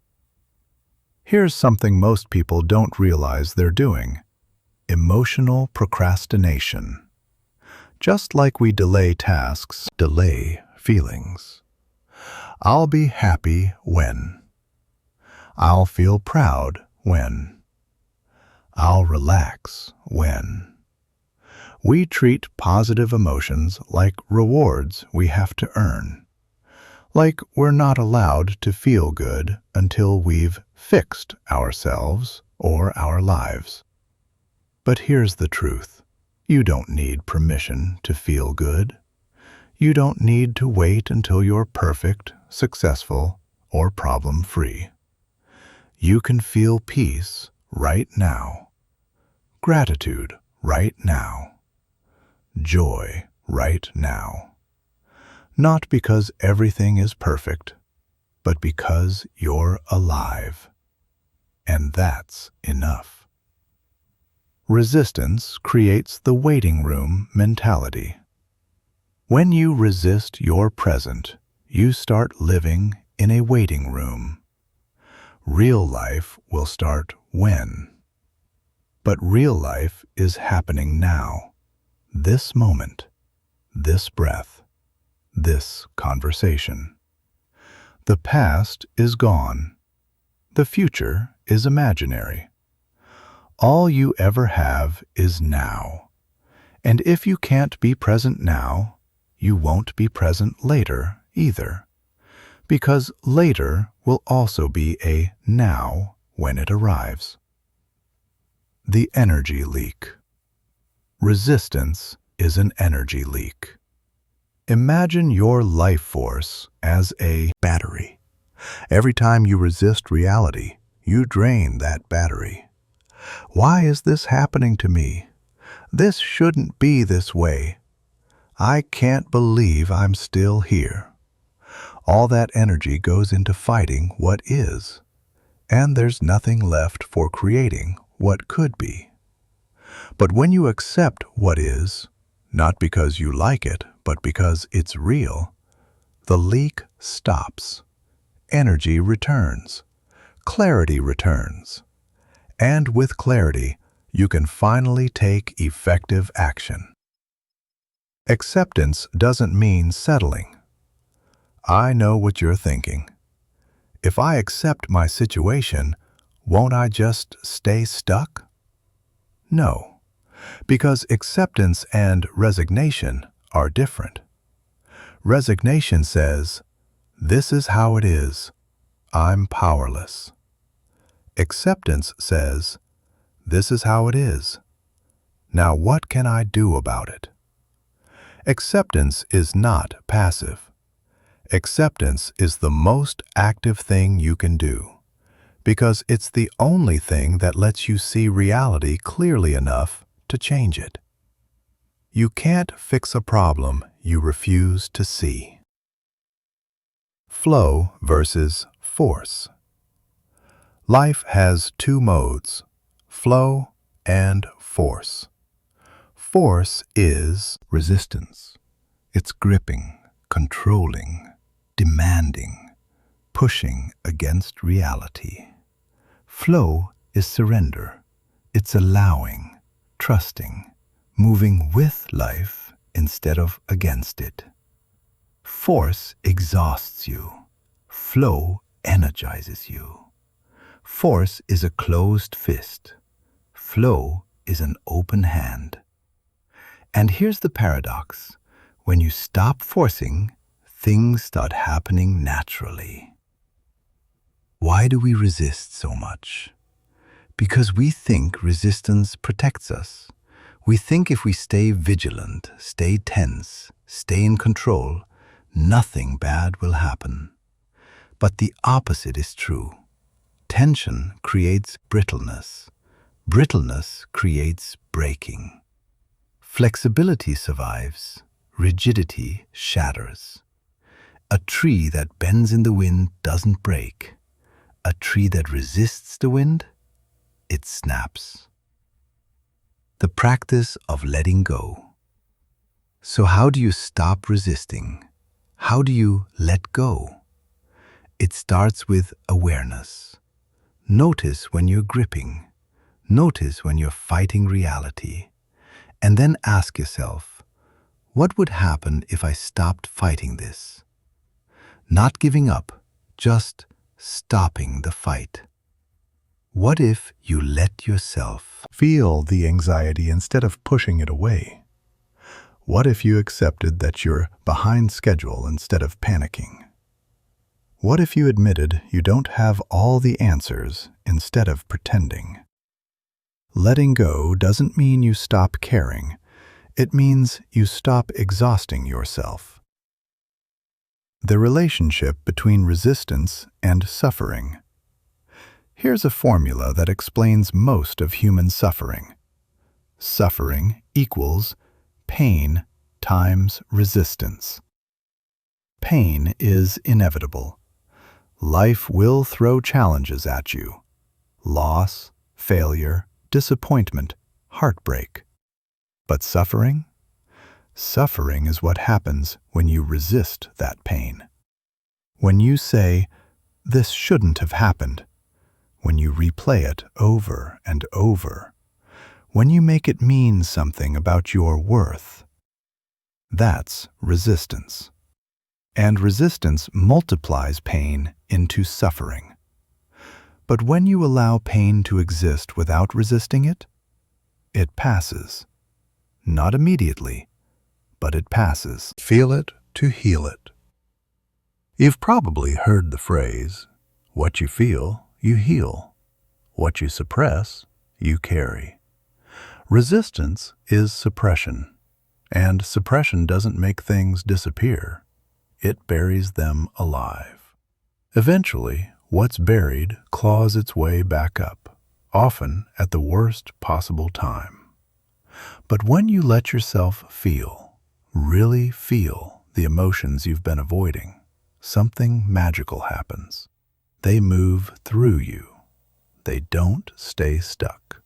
Here's something most people don't realize they're doing. Emotional procrastination. Just like we delay tasks, delay feelings. I'll be happy when. I'll feel proud when. I'll relax when. We treat positive emotions like rewards we have to earn. Like we're not allowed to feel good until we've fixed ourselves or our lives. But here's the truth. You don't need permission to feel good. You don't need to wait until you're perfect, successful, or problem-free. You can feel peace right now, gratitude right now, joy right now. Not because everything is perfect, but because you're alive. And that's enough. Resistance creates the waiting room mentality. When you resist your present, you start living in a waiting room. Real life will start when? But real life is happening now, this moment, this breath, this conversation. The past is gone. The future is imaginary. All you ever have is now. And if you can't be present now, you won't be present later either. Because later will also be a now when it arrives. The energy leak. Resistance is an energy leak. Imagine your life force as a battery. Every time you resist reality, you drain that battery. Why is this happening to me? This shouldn't be this way. I can't believe I'm still here. All that energy goes into fighting what is, and there's nothing left for creating what could be. But when you accept what is, not because you like it, but because it's real, the leak stops. Energy returns. Clarity returns. And with clarity, you can finally take effective action. Acceptance doesn't mean settling. I know what you're thinking. If I accept my situation, won't I just stay stuck? No, because acceptance and resignation are different. Resignation says, "This is how it is. I'm powerless." Acceptance says, "This is how it is. Now what can I do about it?" Acceptance is not passive. Acceptance is the most active thing you can do, because it's the only thing that lets you see reality clearly enough to change it. You can't fix a problem you refuse to see. Flow versus force. Life has two modes, flow and force. Force is resistance. It's gripping, controlling, demanding, pushing against reality. Flow is surrender. It's allowing, trusting, moving with life instead of against it. Force exhausts you. Flow energizes you. Force is a closed fist. Flow is an open hand. And here's the paradox. When you stop forcing, things start happening naturally. Why do we resist so much? Because we think resistance protects us. We think if we stay vigilant, stay tense, stay in control, nothing bad will happen. But the opposite is true. Tension creates brittleness. Brittleness creates breaking. Flexibility survives. Rigidity shatters. A tree that bends in the wind doesn't break. A tree that resists the wind, it snaps. The practice of letting go. So how do you stop resisting? How do you let go? It starts with awareness. Notice when you're gripping. Notice when you're fighting reality. And then ask yourself, what would happen if I stopped fighting this? Not giving up, just stopping the fight. What if you let yourself feel the anxiety instead of pushing it away? What if you accepted that you're behind schedule instead of panicking? What if you admitted you don't have all the answers instead of pretending? Letting go doesn't mean you stop caring. It means you stop exhausting yourself. The relationship between resistance and suffering. Here's a formula that explains most of human suffering. Suffering equals pain times resistance. Pain is inevitable. Life will throw challenges at you. Loss, failure, disappointment, heartbreak. But suffering? Suffering is what happens when you resist that pain. When you say, "This shouldn't have happened," when you replay it over and over, when you make it mean something about your worth. That's resistance. And resistance multiplies pain into suffering. But when you allow pain to exist without resisting it, it passes. Not immediately, but it passes. Feel it to heal it. You've probably heard the phrase, "What you feel, you heal. What you suppress, you carry." Resistance is suppression, and suppression doesn't make things disappear. It buries them alive. Eventually, what's buried claws its way back up, often at the worst possible time. But when you let yourself feel, really feel the emotions you've been avoiding, something magical happens. They move through you. They don't stay stuck.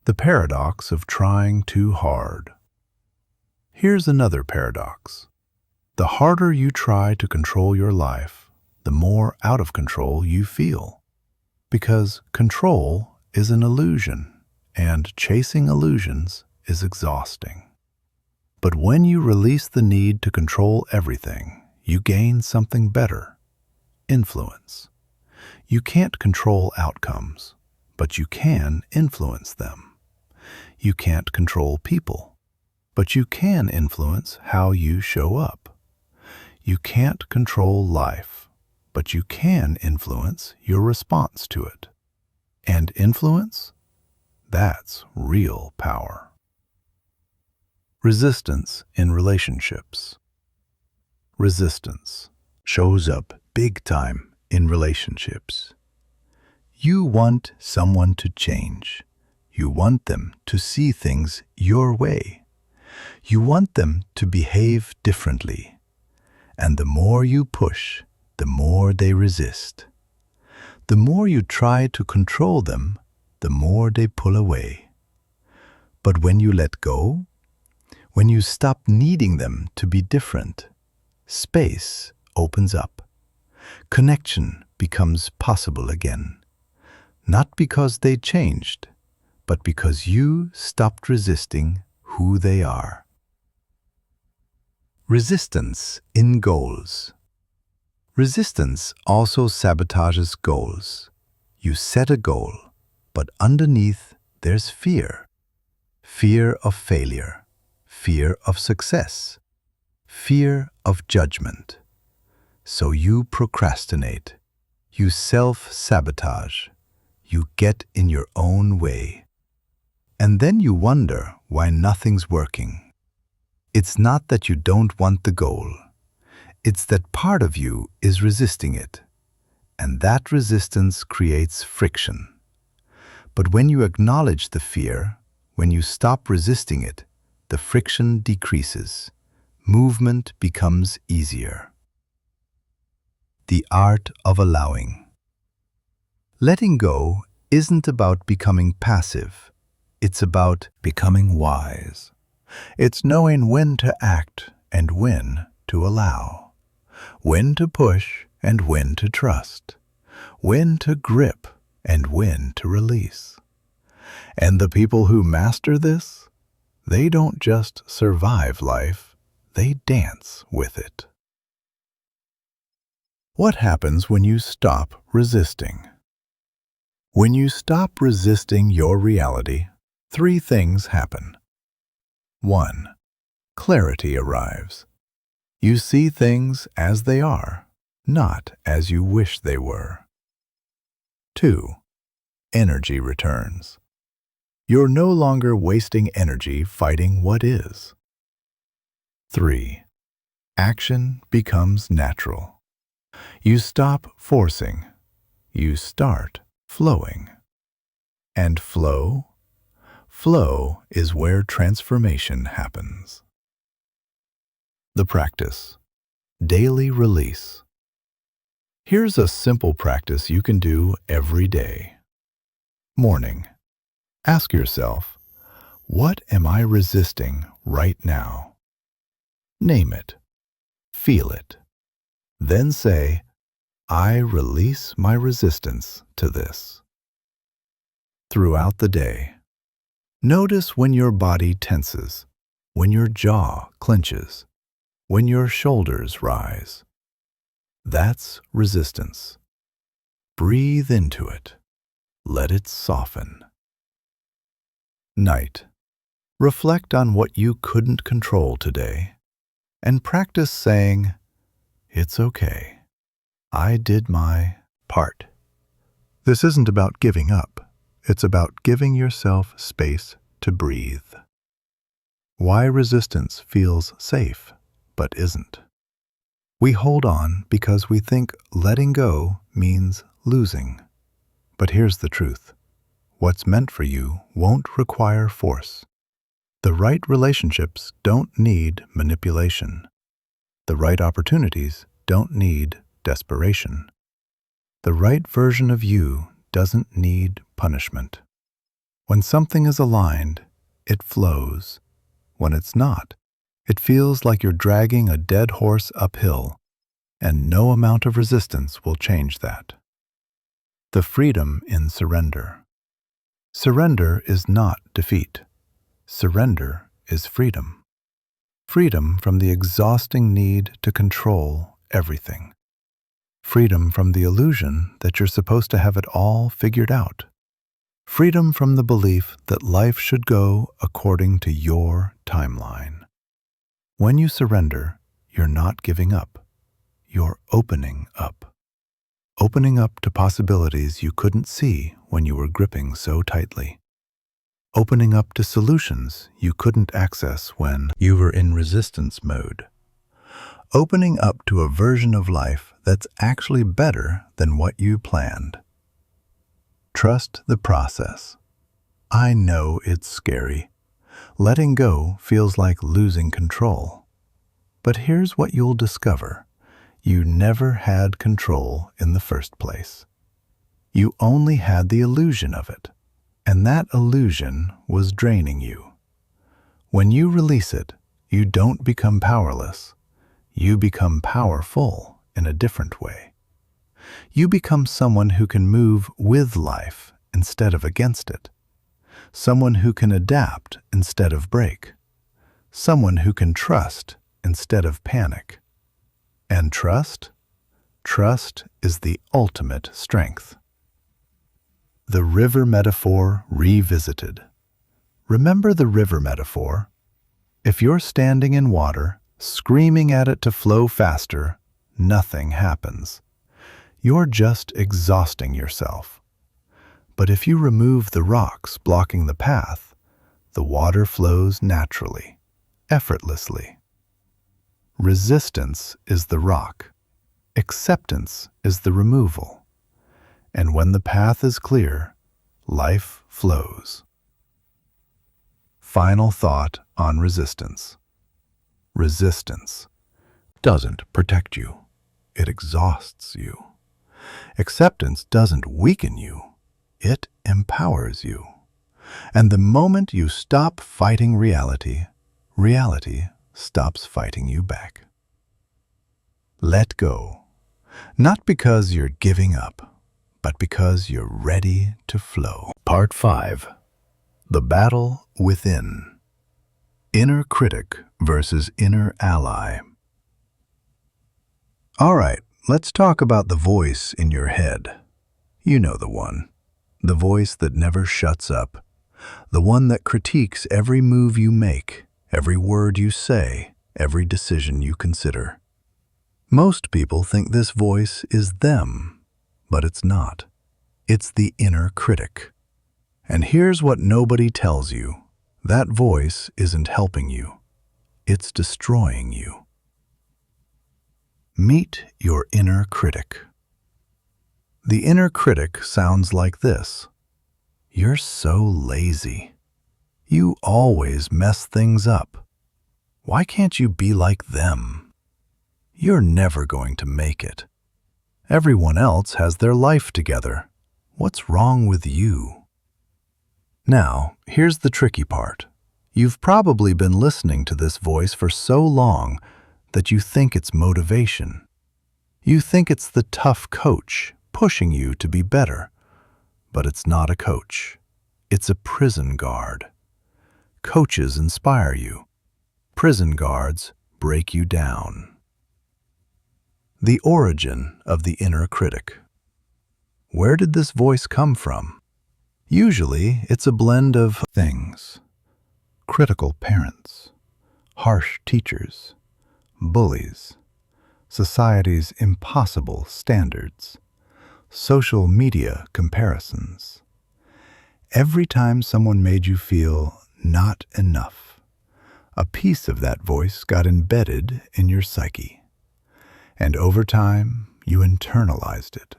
The paradox of trying too hard. Here's another paradox. The harder you try to control your life, the more out of control you feel. Because control is an illusion, and chasing illusions is exhausting. But when you release the need to control everything, you gain something better: influence. You can't control outcomes, but you can influence them. You can't control people, but you can influence how you show up. You can't control life, but you can influence your response to it. And influence? That's real power. Resistance in relationships. Resistance shows up big time in relationships. You want someone to change. You want them to see things your way. You want them to behave differently. And the more you push, the more they resist. The more you try to control them, the more they pull away. But when you let go, when you stop needing them to be different, space opens up. Connection becomes possible again. Not because they changed, but because you stopped resisting who they are. Resistance in goals. Resistance also sabotages goals. You set a goal, but underneath there's fear. Fear of failure, fear of success, fear of judgment. So you procrastinate, you self-sabotage, you get in your own way. And then you wonder why nothing's working. It's not that you don't want the goal. It's that part of you is resisting it. And that resistance creates friction. But when you acknowledge the fear, when you stop resisting it, the friction decreases. Movement becomes easier. The art of allowing. Letting go isn't about becoming passive. It's about becoming wise. It's knowing when to act and when to allow, when to push and when to trust, when to grip and when to release. And the people who master this, they don't just survive life, they dance with it. What happens when you stop resisting? When you stop resisting your reality, 3 things happen. 1. Clarity arrives. You see things as they are, not as you wish they were. 2. Energy returns. You're no longer wasting energy fighting what is. 3. Action becomes natural. You stop forcing. You start flowing. And flow is where transformation happens. The practice. Daily release. Here's a simple practice you can do every day. Morning. Ask yourself, what am I resisting right now? Name it. Feel it. Then say, I release my resistance to this. Throughout the day, notice when your body tenses, when your jaw clenches, when your shoulders rise. That's resistance. Breathe into it. Let it soften. Night. Reflect on what you couldn't control today and practice saying, it's okay. I did my part. This isn't about giving up. It's about giving yourself space to breathe. Why resistance feels safe but isn't. We hold on because we think letting go means losing. But here's the truth. What's meant for you won't require force. The right relationships don't need manipulation. The right opportunities don't need desperation. The right version of you doesn't need punishment. When something is aligned, it flows. When it's not, it feels like you're dragging a dead horse uphill, and no amount of resistance will change that. The freedom in surrender. Surrender is not defeat. Surrender is freedom. Freedom from the exhausting need to control everything. Freedom from the illusion that you're supposed to have it all figured out. Freedom from the belief that life should go according to your timeline. When you surrender, you're not giving up. You're opening up. Opening up to possibilities you couldn't see when you were gripping so tightly. Opening up to solutions you couldn't access when you were in resistance mode. Opening up to a version of life that's actually better than what you planned. Trust the process. I know it's scary. Letting go feels like losing control. But here's what you'll discover. You never had control in the first place. You only had the illusion of it, and that illusion was draining you. When you release it, you don't become powerless. You become powerful in a different way. You become someone who can move with life instead of against it. Someone who can adapt instead of break. Someone who can trust instead of panic. And trust? Trust is the ultimate strength. The river metaphor revisited. Remember the river metaphor? If you're standing in water, screaming at it to flow faster, nothing happens. You're just exhausting yourself. But if you remove the rocks blocking the path, the water flows naturally, effortlessly. Resistance is the rock. Acceptance is the removal. And when the path is clear, life flows. Final thought on resistance. Resistance doesn't protect you. It exhausts you. Acceptance doesn't weaken you. It empowers you. And the moment you stop fighting reality, reality stops fighting you back. Let go. Not because you're giving up, but because you're ready to flow. Part 5. The battle within. Inner critic versus inner ally. All right, let's talk about the voice in your head. You know the one. The voice that never shuts up. The one that critiques every move you make, every word you say, every decision you consider. Most people think this voice is them, but it's not. It's the inner critic. And here's what nobody tells you. That voice isn't helping you. It's destroying you. Meet your inner critic. The inner critic sounds like this. You're so lazy. You always mess things up. Why can't you be like them? You're never going to make it. Everyone else has their life together. What's wrong with you? Now, here's the tricky part. You've probably been listening to this voice for so long that you think it's motivation. You think it's the tough coach pushing you to be better. But it's not a coach. It's a prison guard. Coaches inspire you. Prison guards break you down. The origin of the inner critic. Where did this voice come from? Usually, it's a blend of things. Critical parents, harsh teachers, bullies, society's impossible standards, social media comparisons. Every time someone made you feel not enough, a piece of that voice got embedded in your psyche. And over time, you internalized it.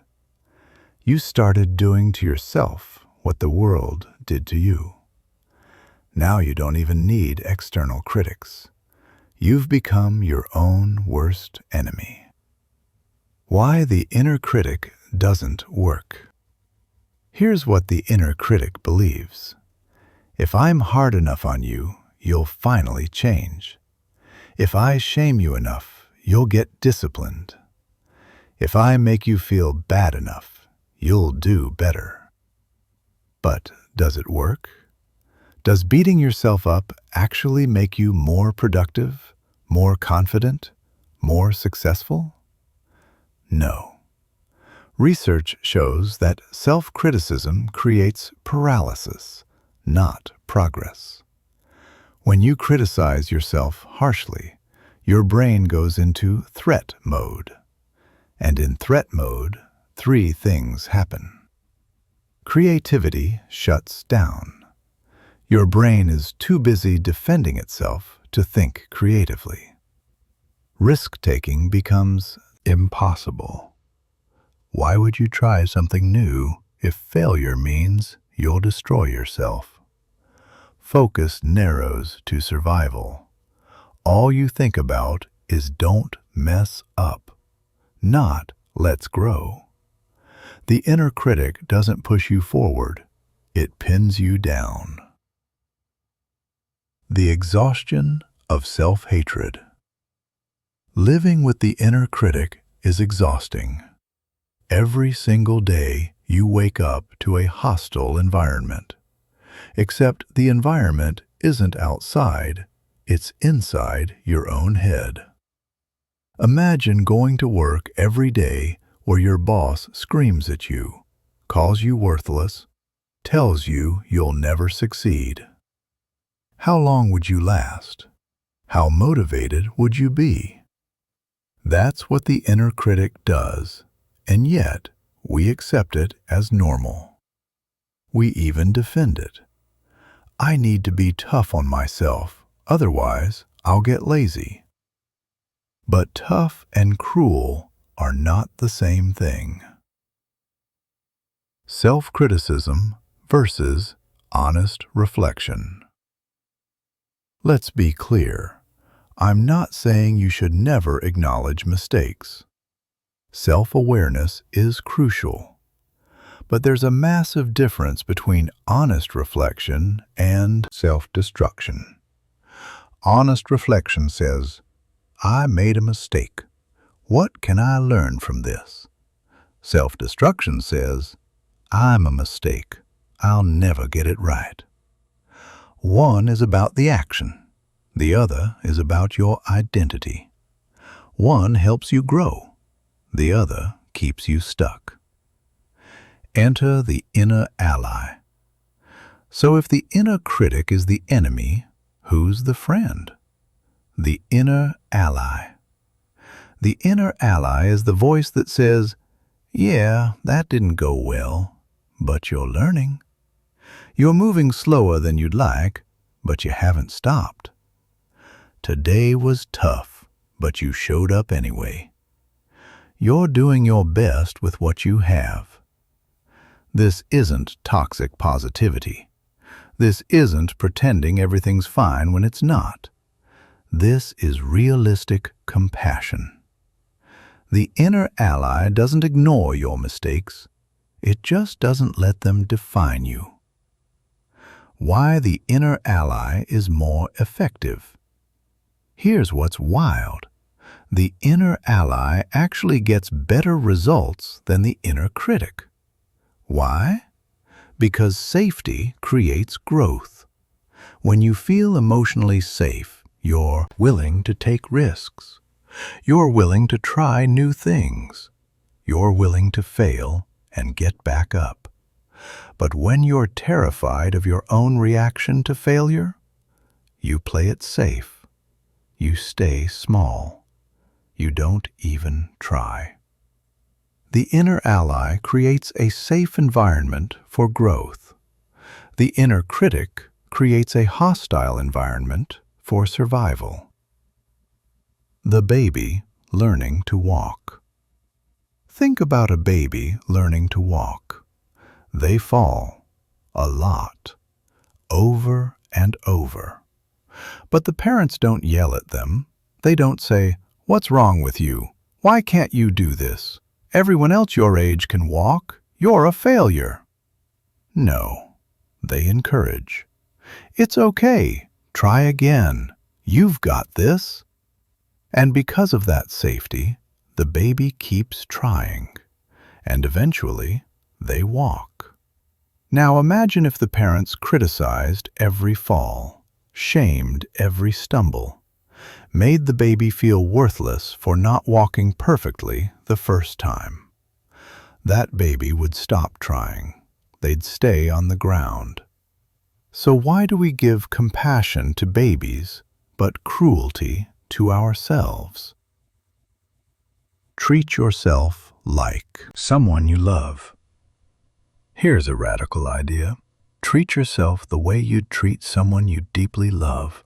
You started doing to yourself what the world did to you. Now you don't even need external critics. You've become your own worst enemy. Why the inner critic doesn't work. Here's what the inner critic believes. If I'm hard enough on you, you'll finally change. If I shame you enough, you'll get disciplined. If I make you feel bad enough, you'll do better. But does it work? Does beating yourself up actually make you more productive, more confident, more successful? No. Research shows that self-criticism creates paralysis, not progress. When you criticize yourself harshly, your brain goes into threat mode. And in threat mode, 3 things happen. Creativity shuts down. Your brain is too busy defending itself to think creatively. Risk-taking becomes impossible. Why would you try something new if failure means you'll destroy yourself? Focus narrows to survival. All you think about is don't mess up, not let's grow. The inner critic doesn't push you forward, it pins you down. The exhaustion of self-hatred. Living with the inner critic is exhausting. Every single day you wake up to a hostile environment. Except the environment isn't outside, it's inside your own head. Imagine going to work every day where your boss screams at you, calls you worthless, tells you you'll never succeed. How long would you last? How motivated would you be? That's what the inner critic does, and yet we accept it as normal. We even defend it. I need to be tough on myself, otherwise I'll get lazy. But tough and cruel are not the same thing. Self-criticism versus honest reflection. Let's be clear. I'm not saying you should never acknowledge mistakes. Self-awareness is crucial. But there's a massive difference between honest reflection and self-destruction. Honest reflection says, I made a mistake. What can I learn from this? Self-destruction says, I'm a mistake. I'll never get it right. One is about the action. The other is about your identity. One helps you grow. The other keeps you stuck. Enter the inner ally. So if the inner critic is the enemy, who's the friend? The inner ally. The inner ally is the voice that says, yeah, that didn't go well, but you're learning. You're moving slower than you'd like, but you haven't stopped. Today was tough, but you showed up anyway. You're doing your best with what you have. This isn't toxic positivity. This isn't pretending everything's fine when it's not. This is realistic compassion. The inner ally doesn't ignore your mistakes. It just doesn't let them define you. why the inner ally is more effective. Here's what's wild. The inner ally actually gets better results than the inner critic. Why? Because safety creates growth. When you feel emotionally safe, you're willing to take risks. You're willing to try new things. You're willing to fail and get back up. But when you're terrified of your own reaction to failure, you play it safe. You stay small. You don't even try. The inner ally creates a safe environment for growth. The inner critic creates a hostile environment for survival. The baby learning to walk. Think about a baby learning to walk. They fall a lot, over and over. But the parents don't yell at them. They don't say, "What's wrong with you? Why can't you do this? Everyone else your age can walk. You're a failure." No, they encourage. "It's okay. Try again. You've got this." And because of that safety, the baby keeps trying, and eventually they walk. Now imagine if the parents criticized every fall, shamed every stumble, made the baby feel worthless for not walking perfectly the first time. That baby would stop trying. They'd stay on the ground. So why do we give compassion to babies, but cruelty to ourselves? Treat yourself like someone you love. Here's a radical idea. Treat yourself the way you'd treat someone you deeply love.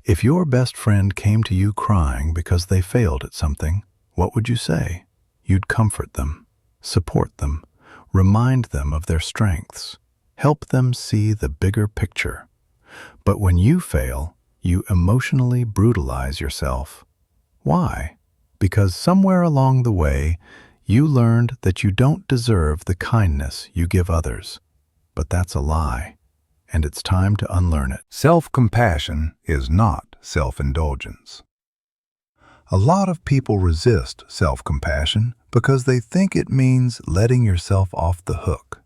If your best friend came to you crying because they failed at something, what would you say? You'd comfort them, support them, remind them of their strengths, help them see the bigger picture. But when you fail, you emotionally brutalize yourself. Why? Because somewhere along the way, you learned that you don't deserve the kindness you give others. But that's a lie, and it's time to unlearn it. Self-compassion is not self-indulgence. A lot of people resist self-compassion because they think it means letting yourself off the hook.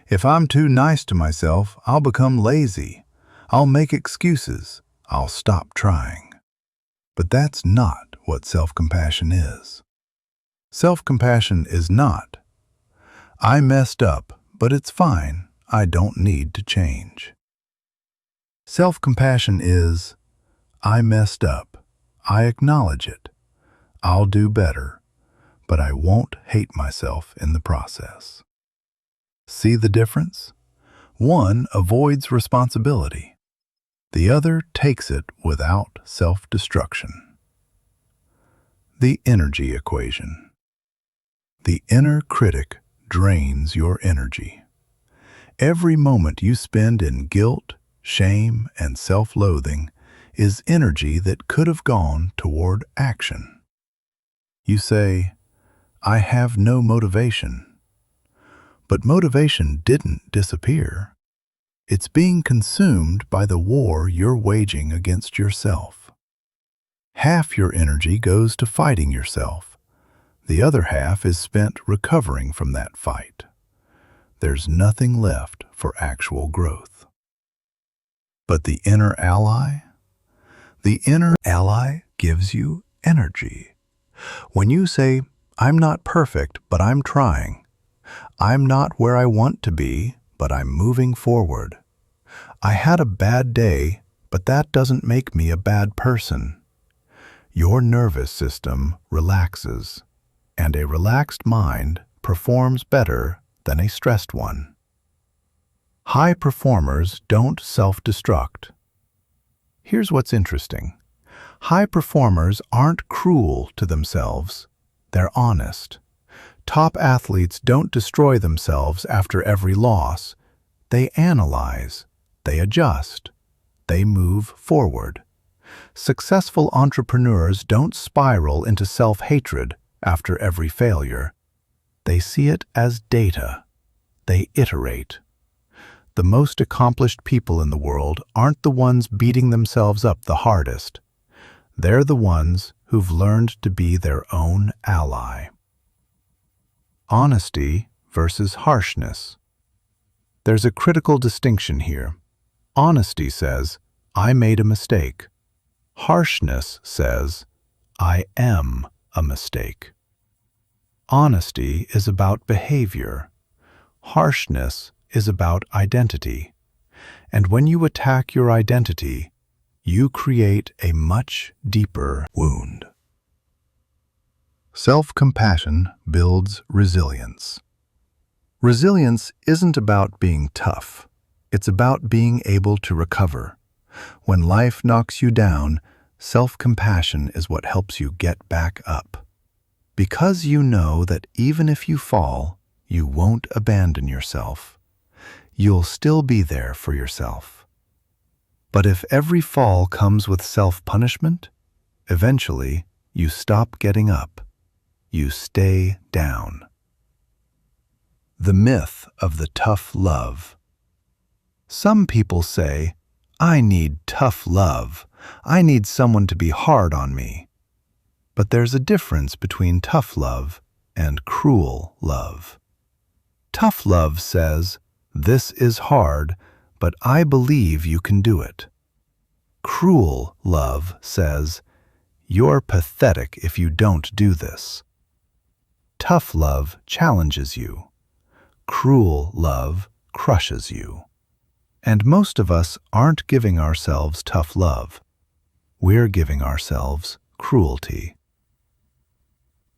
If I'm too nice to myself, I'll become lazy. I'll make excuses. I'll stop trying. But that's not what self-compassion is. Self-compassion is not, "I messed up, but it's fine. I don't need to change." Self-compassion is, "I messed up. I acknowledge it. I'll do better, but I won't hate myself in the process." See the difference? One avoids responsibility. The other takes it without self-destruction. The energy equation. The inner critic drains your energy. Every moment you spend in guilt, shame, and self-loathing is energy that could have gone toward action. You say, "I have no motivation." But motivation didn't disappear. It's being consumed by the war you're waging against yourself. Half your energy goes to fighting yourself. The other half is spent recovering from that fight. There's nothing left for actual growth. But the inner ally? The inner ally gives you energy. When you say, "I'm not perfect, but I'm trying. I'm not where I want to be, but I'm moving forward. I had a bad day, but that doesn't make me a bad person." Your nervous system relaxes, and a relaxed mind performs better than a stressed one. High performers don't self-destruct. Here's what's interesting. High performers aren't cruel to themselves. They're honest. Top athletes don't destroy themselves after every loss. They analyze, they adjust, they move forward. Successful entrepreneurs don't spiral into self-hatred after every failure. They see it as data. They iterate. The most accomplished people in the world aren't the ones beating themselves up the hardest. They're the ones who've learned to be their own ally. Honesty versus harshness. There's a critical distinction here. Honesty says, I made a mistake. Harshness says, I am a mistake. Honesty is about behavior. Harshness is about identity. And when you attack your identity, you create a much deeper wound. Self-compassion builds resilience. Resilience isn't about being tough. It's about being able to recover. When life knocks you down, self-compassion is what helps you get back up. Because you know that even if you fall, you won't abandon yourself. You'll still be there for yourself. But if every fall comes with self-punishment, eventually you stop getting up. You stay down. The myth of the tough love. Some people say, I need tough love. I need someone to be hard on me. But there's a difference between tough love and cruel love. Tough love says, this is hard, but I believe you can do it. Cruel love says, you're pathetic if you don't do this. Tough love challenges you. Cruel love crushes you. And most of us aren't giving ourselves tough love. We're giving ourselves cruelty.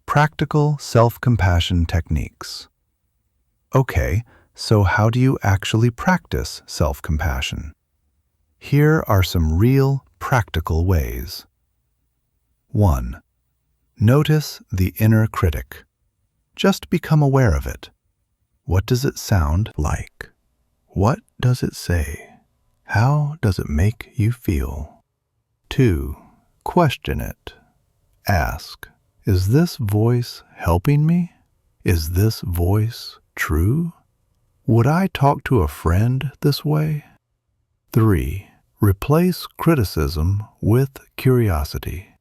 Practical self-compassion techniques. Okay, so how do you actually practice self-compassion? Here are some real, practical ways. 1. Notice the inner critic. Just become aware of it. What does it sound like? What does it say? How does it make you feel? 2. Question it. Ask, is this voice helping me? Is this voice true? Would I talk to a friend this way? 3. Replace criticism with curiosity.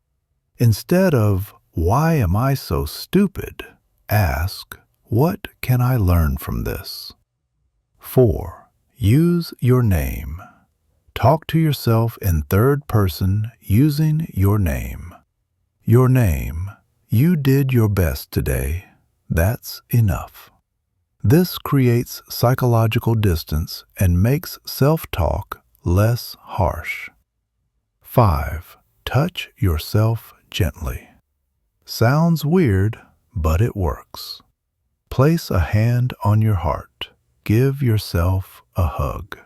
Instead of, why am I so stupid? Ask, what can I learn from this? 4. Use your name. Talk to yourself in third person using your name. Your name. You did your best today. That's enough. This creates psychological distance and makes self-talk less harsh. 5. Touch yourself gently. Sounds weird, but it works. Place a hand on your heart. Give yourself a hug.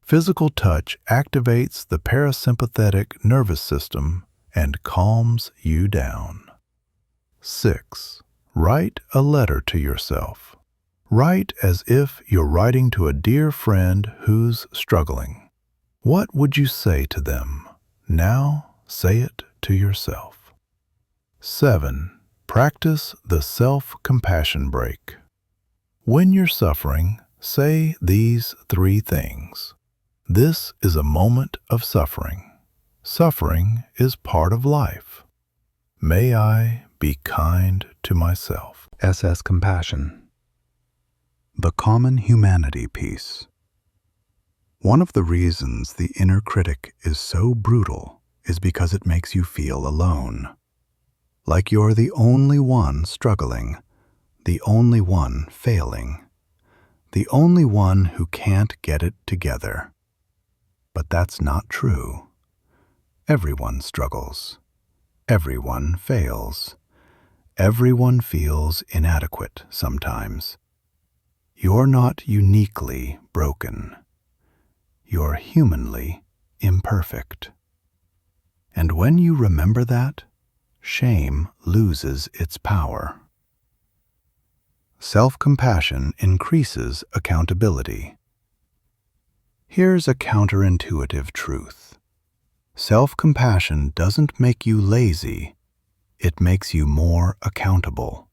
Physical touch activates the parasympathetic nervous system and calms you down. 6. Write a letter to yourself. Write as if you're writing to a dear friend who's struggling. What would you say to them? Now say it to yourself. 7. Practice the self-compassion break. When you're suffering, say these 3 things. This is a moment of suffering. Suffering is part of life. May I be kind to myself. SS Compassion. The common humanity piece. One of the reasons the inner critic is so brutal is because it makes you feel alone. Like you're the only one struggling, the only one failing, the only one who can't get it together. But that's not true. Everyone struggles. Everyone fails. Everyone feels inadequate sometimes. You're not uniquely broken. You're humanly imperfect. And when you remember that, shame loses its power. Self-compassion increases accountability. Here's a counterintuitive truth. Self-compassion doesn't make you lazy. It makes you more accountable.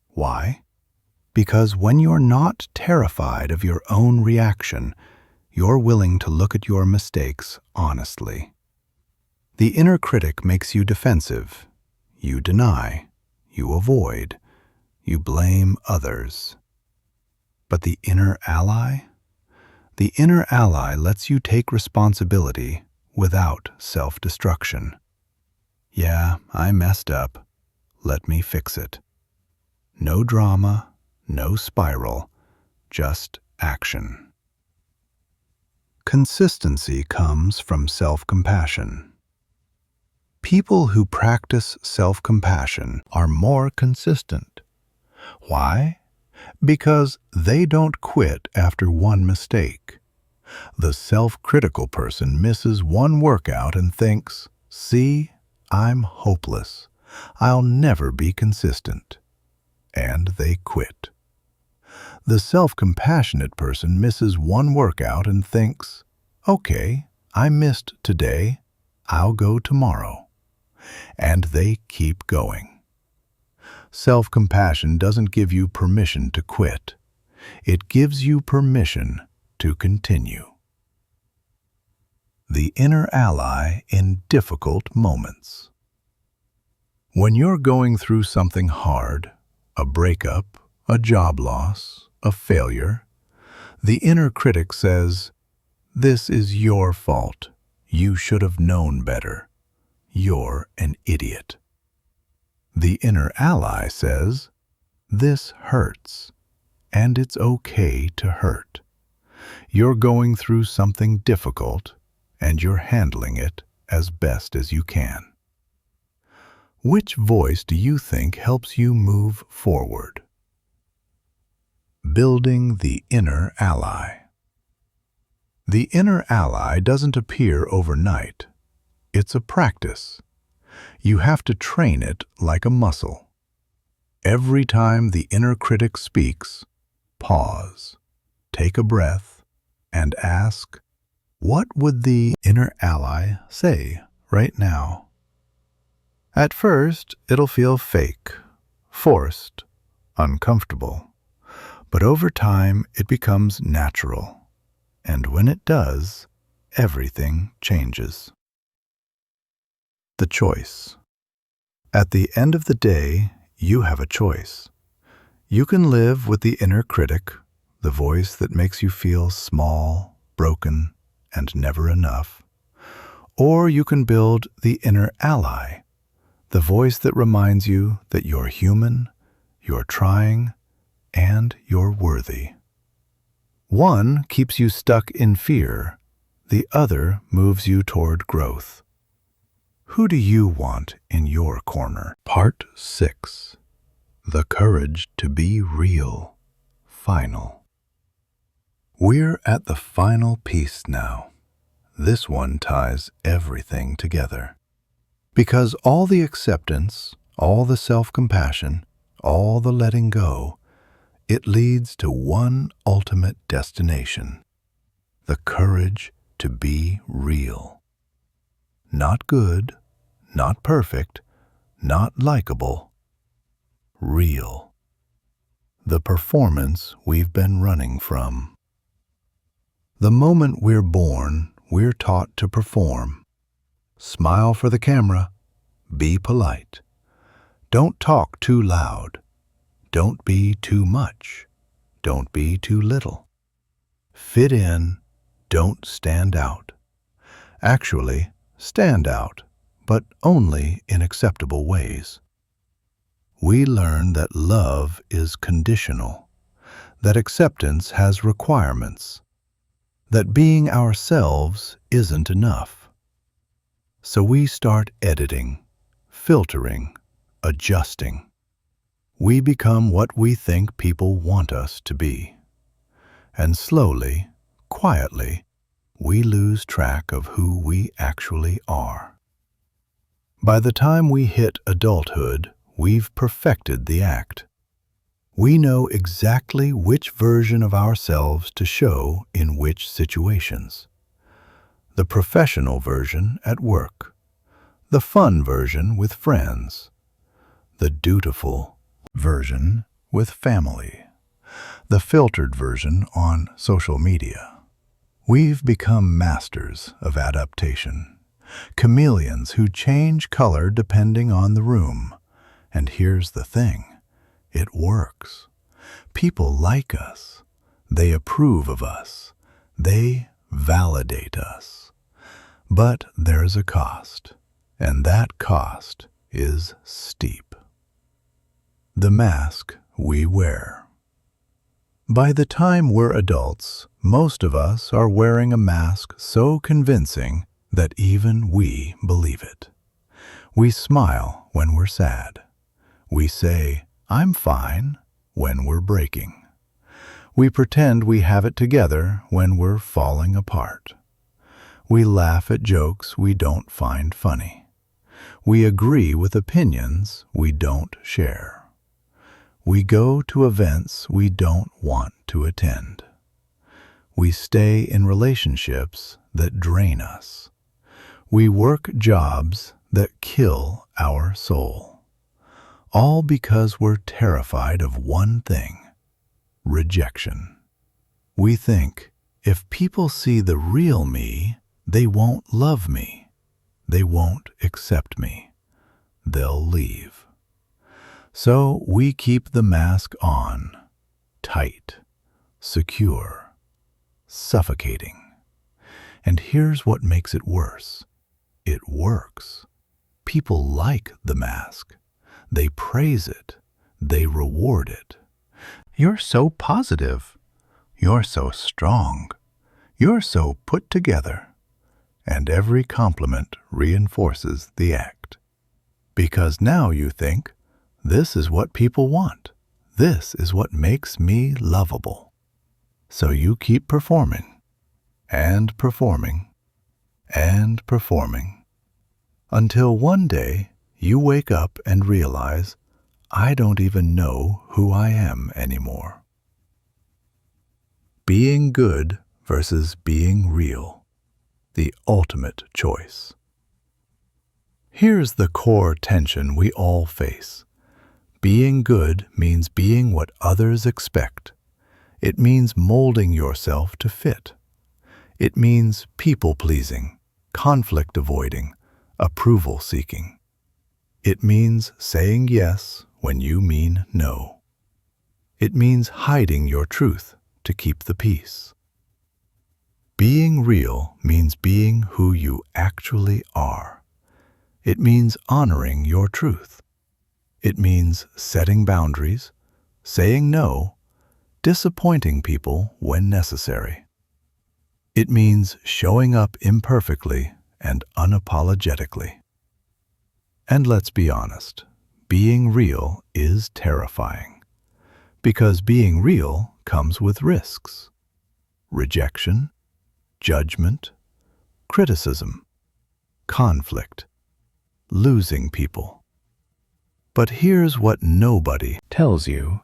Why? Because when you're not terrified of your own reaction, you're willing to look at your mistakes honestly. The inner critic makes you defensive. You deny. You avoid. You blame others. But the inner ally? The inner ally lets you take responsibility without self-destruction. Yeah, I messed up. Let me fix it. No drama, no spiral, just action. Consistency comes from self-compassion. People who practice self-compassion are more consistent. Why? Because they don't quit after one mistake. The self-critical person misses one workout and thinks, "See, I'm hopeless. I'll never be consistent." And they quit. The self-compassionate person misses one workout and thinks, "Okay, I missed today. I'll go tomorrow." And they keep going. Self-compassion doesn't give you permission to quit. It gives you permission to continue. The inner ally in difficult moments. When you're going through something hard, a breakup, a job loss, a failure, the inner critic says, "This is your fault. You should have known better. You're an idiot." The inner ally says, "This hurts, and it's okay to hurt. You're going through something difficult, and you're handling it as best as you can." Which voice do you think helps you move forward? Building the inner ally. The inner ally doesn't appear overnight. It's a practice. You have to train it like a muscle. Every time the inner critic speaks, pause, take a breath, and ask, what would the inner ally say right now? At first, it'll feel fake, forced, uncomfortable. But over time, it becomes natural. And when it does, everything changes. The choice. At the end of the day, you have a choice. You can live with the inner critic, the voice that makes you feel small, broken, and never enough. Or you can build the inner ally, the voice that reminds you that you're human, you're trying, and you're worthy. One keeps you stuck in fear, the other moves you toward growth. Who do you want in your corner? Part 6. The courage to be real. Final. We're at the final piece now. This one ties everything together. Because all the acceptance, all the self-compassion, all the letting go, it leads to one ultimate destination. The courage to be real. Not good, not perfect, not likable. Real. The performance we've been running from. The moment we're born, we're taught to perform. Smile for the camera. Be polite. Don't talk too loud. Don't be too much. Don't be too little. Fit in. Don't stand out. Actually, stand out, but only in acceptable ways. We learn that love is conditional, that acceptance has requirements, that being ourselves isn't enough. So we start editing, filtering, adjusting. We become what we think people want us to be. And slowly, quietly, we lose track of who we actually are. By the time we hit adulthood, we've perfected the act. We know exactly which version of ourselves to show in which situations. The professional version at work, the fun version with friends, the dutiful version with family. the filtered version on social media. We've become masters of adaptation, chameleons who change color depending on the room. And here's the thing, it works. People like us. They approve of us. They validate us. But there's a cost, and that cost is steep. The mask we wear. By the time we're adults, most of us are wearing a mask so convincing that even we believe it. We smile when we're sad. We say, "I'm fine," when we're breaking. We pretend we have it together when we're falling apart. We laugh at jokes we don't find funny. We agree with opinions we don't share. We go to events we don't want to attend. We stay in relationships that drain us. We work jobs that kill our soul. All because we're terrified of one thing: rejection. We think, if people see the real me, they won't love me. They won't accept me. They'll leave. So we keep the mask on, tight, secure, suffocating. And here's what makes it worse. It works. People like the mask. They praise it. They reward it. "You're so positive. You're so strong. You're so put together." And every compliment reinforces the act. Because now you think, this is what people want. This is what makes me lovable. So you keep performing, and performing, and performing, until one day you wake up and realize, I don't even know who I am anymore. Being good versus being real, the ultimate choice. Here's the core tension we all face. Being good means being what others expect. It means molding yourself to fit. It means people-pleasing, conflict-avoiding, approval-seeking. It means saying yes when you mean no. It means hiding your truth to keep the peace. Being real means being who you actually are. It means honoring your truth. It means setting boundaries, saying no, disappointing people when necessary. It means showing up imperfectly and unapologetically. And let's be honest, being real is terrifying. Because being real comes with risks. Rejection, judgment, criticism, conflict, losing people. But here's what nobody tells you.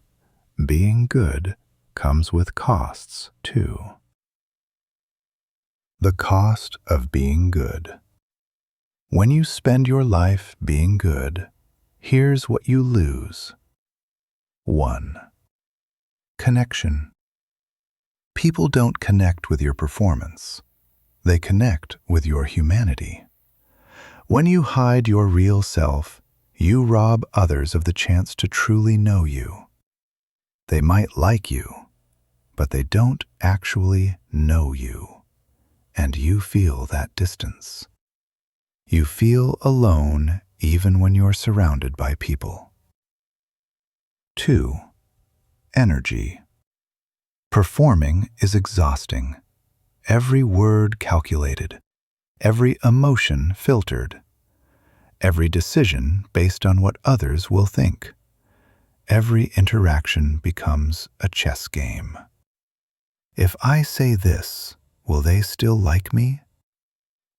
Being good comes with costs, too. The cost of being good. When you spend your life being good, here's what you lose. 1. Connection. People don't connect with your performance. They connect with your humanity. When you hide your real self, you rob others of the chance to truly know you. They might like you, but they don't actually know you. And you feel that distance. You feel alone even when you're surrounded by people. 2. Energy. Performing is exhausting. Every word calculated. Every emotion filtered. Every decision based on what others will think. Every interaction becomes a chess game. If I say this, will they still like me?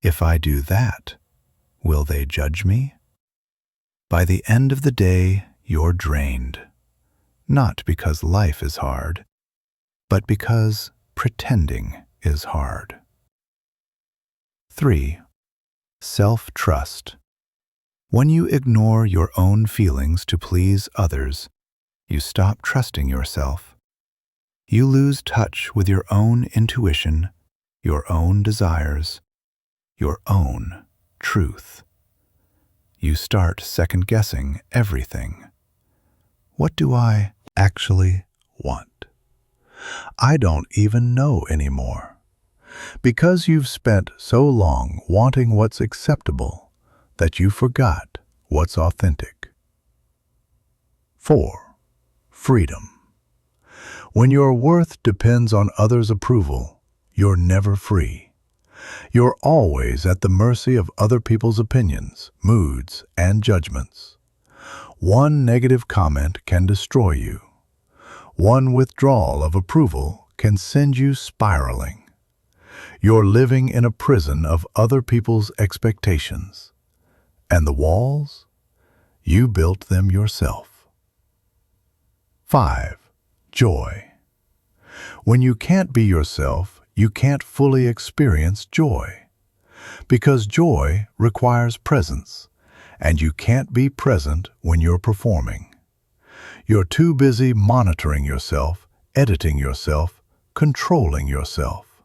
If I do that, will they judge me? By the end of the day, you're drained. Not because life is hard, but because pretending is hard. 3. Self-trust. When you ignore your own feelings to please others, you stop trusting yourself. You lose touch with your own intuition, your own desires, your own truth. You start second-guessing everything. What do I actually want? I don't even know anymore. Because you've spent so long wanting what's acceptable that you forgot what's authentic. 4. Freedom. When your worth depends on others' approval, you're never free. You're always at the mercy of other people's opinions, moods, and judgments. One negative comment can destroy you. One withdrawal of approval can send you spiraling. You're living in a prison of other people's expectations. And the walls? You built them yourself. 5. Joy. When you can't be yourself, you can't fully experience joy. Because joy requires presence, and you can't be present when you're performing. You're too busy monitoring yourself, editing yourself, controlling yourself.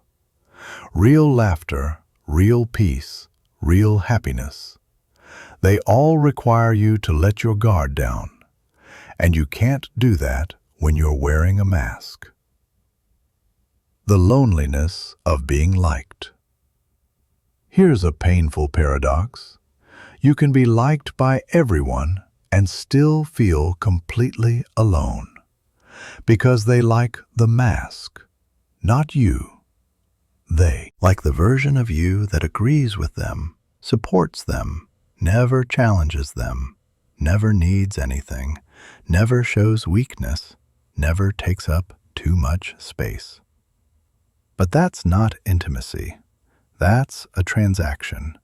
Real laughter, real peace, real happiness. They all require you to let your guard down, and you can't do that when you're wearing a mask. The loneliness of being liked. Here's a painful paradox. You can be liked by everyone and still feel completely alone, because they like the mask, not you. They like the version of you that agrees with them, supports them, never challenges them, never needs anything, never shows weakness, never takes up too much space. But that's not intimacy. That's a transaction.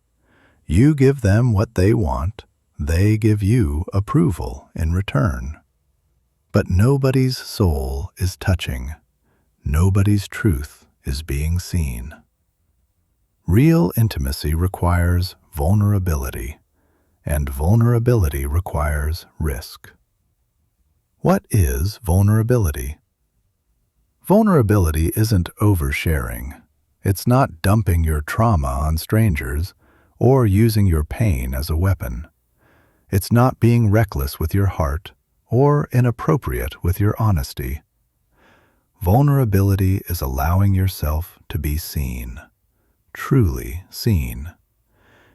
You give them what they want, they give you approval in return. But nobody's soul is touching. Nobody's truth is being seen. Real intimacy requires vulnerability, and vulnerability requires risk. What is vulnerability? Vulnerability isn't oversharing. It's not dumping your trauma on strangers or using your pain as a weapon. It's not being reckless with your heart or inappropriate with your honesty. Vulnerability is allowing yourself to be seen, truly seen.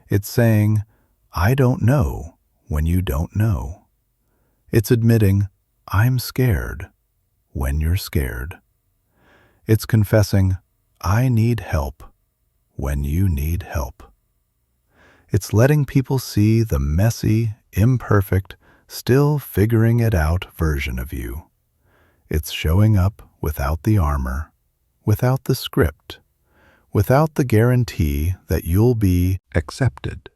It's saying, I don't know when you don't know. It's admitting, I'm scared when you're scared. It's confessing, I need help when you need help. It's letting people see the messy, imperfect, still figuring it out version of you. It's showing up without the armor, without the script, without the guarantee that you'll be accepted.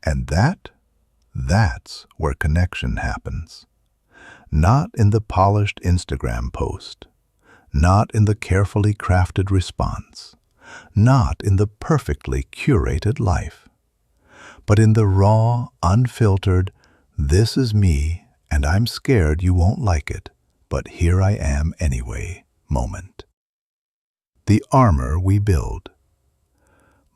And that's where connection happens. Not in the polished Instagram post, not in the carefully crafted response, not in the perfectly curated life, but in the raw, unfiltered, this is me and I'm scared you won't like it, but here I am anyway moment. The armor we build.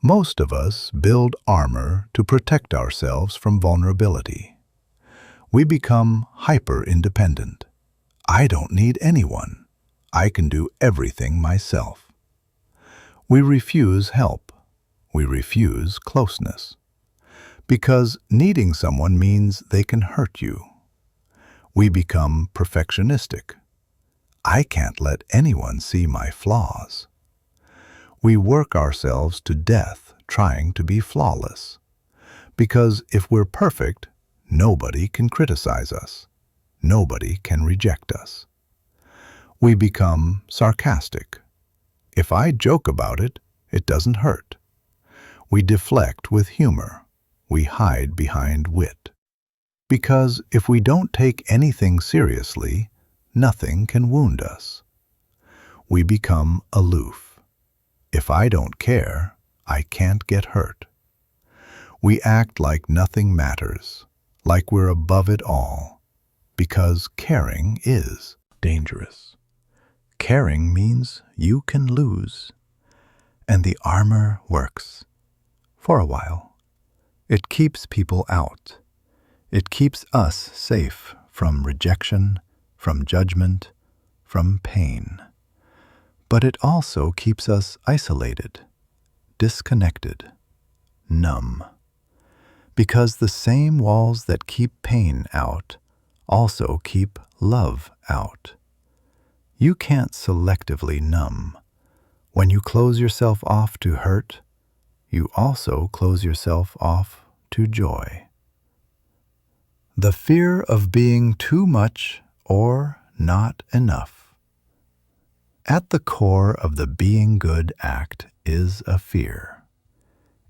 Most of us build armor to protect ourselves from vulnerability. We become hyper-independent. I don't need anyone. I can do everything myself. We refuse help. We refuse closeness. Because needing someone means they can hurt you. We become perfectionistic. I can't let anyone see my flaws. We work ourselves to death trying to be flawless. Because if we're perfect, nobody can criticize us. Nobody can reject us. We become sarcastic. If I joke about it, it doesn't hurt. We deflect with humor. We hide behind wit. Because if we don't take anything seriously, nothing can wound us. We become aloof. If I don't care, I can't get hurt. We act like nothing matters, like we're above it all, because caring is dangerous. Caring means you can lose. And the armor works. For a while. It keeps people out. It keeps us safe from rejection, from judgment, from pain. But it also keeps us isolated, disconnected, numb. Because the same walls that keep pain out also keep love out. You can't selectively numb. When you close yourself off to hurt, you also close yourself off to joy. The fear of being too much or not enough. At the core of the being good act is a fear.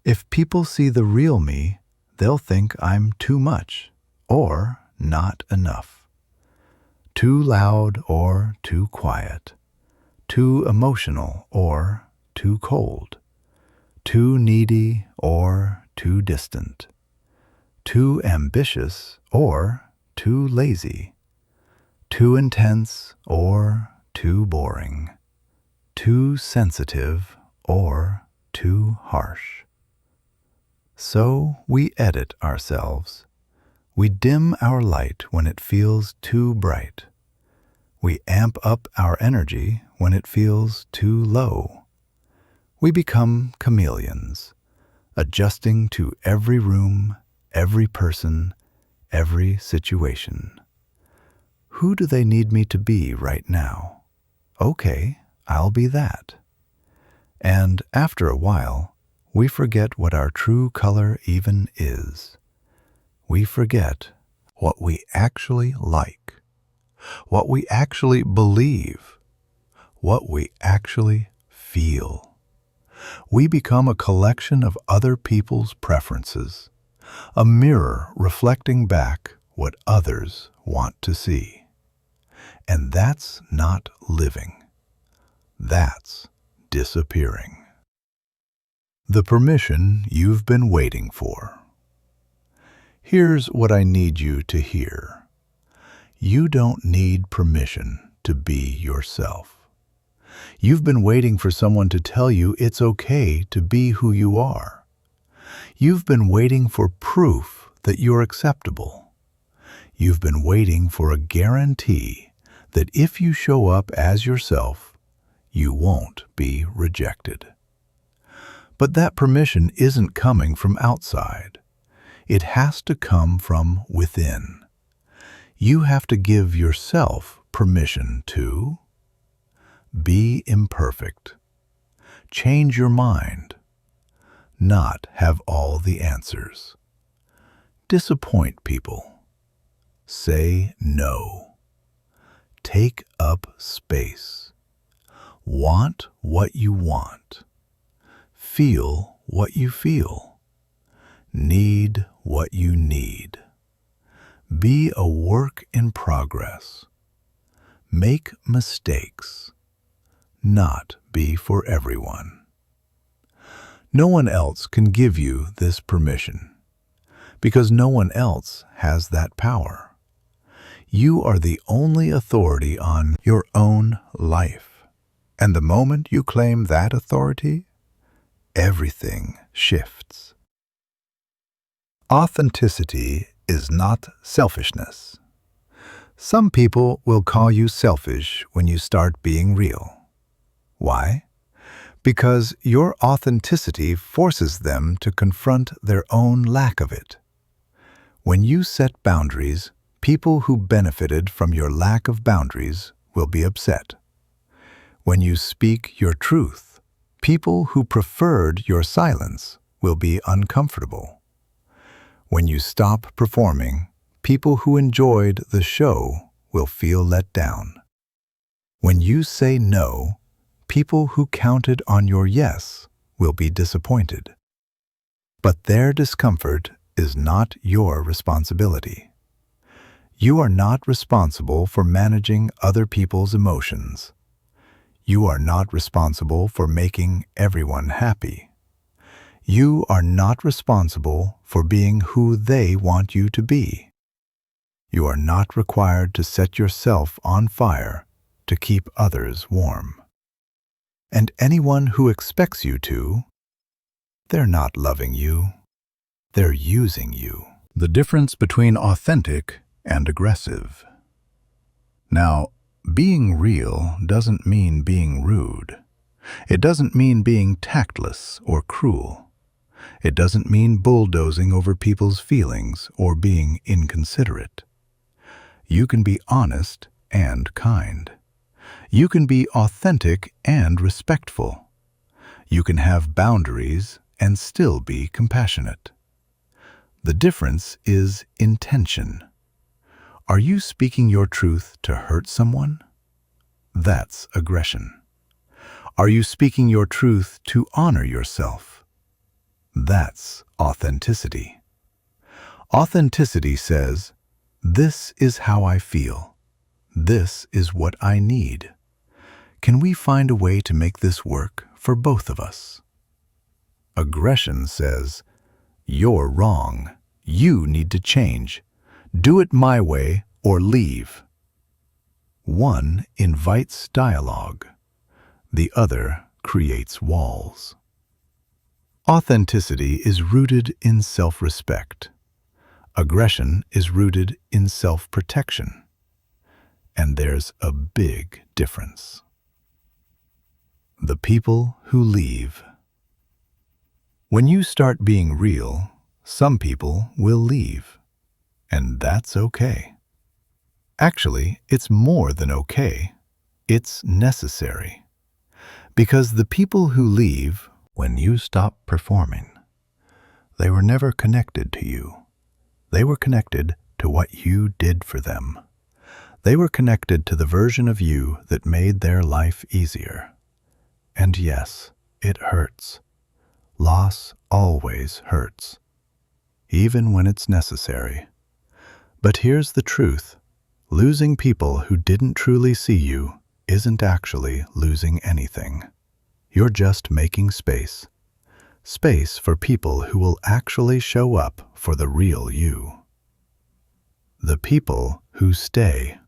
If people see the real me, they'll think I'm too much or not enough. Too loud or too quiet. Too emotional or too cold. Too needy or too distant. Too ambitious or too lazy. Too intense or too boring. Too sensitive or too harsh. So we edit ourselves. We dim our light when it feels too bright. We amp up our energy when it feels too low. We become chameleons, adjusting to every room, every person, every situation. Who do they need me to be right now? Okay, I'll be that. And after a while, we forget what our true color even is. We forget what we actually like, what we actually believe, what we actually feel. We become a collection of other people's preferences, a mirror reflecting back what others want to see. And that's not living. That's disappearing. The permission you've been waiting for. Here's what I need you to hear. You don't need permission to be yourself. You've been waiting for someone to tell you it's okay to be who you are. You've been waiting for proof that you're acceptable. You've been waiting for a guarantee that if you show up as yourself, you won't be rejected. But that permission isn't coming from outside. It has to come from within. You have to give yourself permission to be imperfect, change your mind, not have all the answers, disappoint people, say no, take up space, want what you want, feel what you feel, need what you need, be a work in progress, make mistakes, not be for everyone. No one else can give you this permission, because no one else has that power. You are the only authority on your own life, and the moment you claim that authority, everything shifts. Authenticity is not selfishness. Some people will call you selfish when you start being real. Why? Because your authenticity forces them to confront their own lack of it. When you set boundaries, people who benefited from your lack of boundaries will be upset. When you speak your truth, people who preferred your silence will be uncomfortable. When you stop performing, people who enjoyed the show will feel let down. When you say no, people who counted on your yes will be disappointed. But their discomfort is not your responsibility. You are not responsible for managing other people's emotions. You are not responsible for making everyone happy. You are not responsible for being who they want you to be. You are not required to set yourself on fire to keep others warm. And anyone who expects you to, they're not loving you, they're using you. The difference between authentic and aggressive. Now, being real doesn't mean being rude. It doesn't mean being tactless or cruel. It doesn't mean bulldozing over people's feelings or being inconsiderate. You can be honest and kind. You can be authentic and respectful. You can have boundaries and still be compassionate. The difference is intention. Are you speaking your truth to hurt someone? That's aggression. Are you speaking your truth to honor yourself? That's authenticity. Authenticity says, "This is how I feel. This is what I need. Can we find a way to make this work for both of us?" Aggression says, "You're wrong. You need to change. Do it my way or leave." One invites dialogue. The other creates walls. Authenticity is rooted in self-respect. Aggression is rooted in self-protection. And there's a big difference. The people who leave. When you start being real, some people will leave. And that's okay. Actually, it's more than okay. It's necessary. Because the people who leave, when you stop performing, they were never connected to you. They were connected to what you did for them. They were connected to the version of you that made their life easier. And yes, it hurts. Loss always hurts, even when it's necessary. But here's the truth. Losing people who didn't truly see you isn't actually losing anything. You're just making space. Space for people who will actually show up for the real you. The people who stay.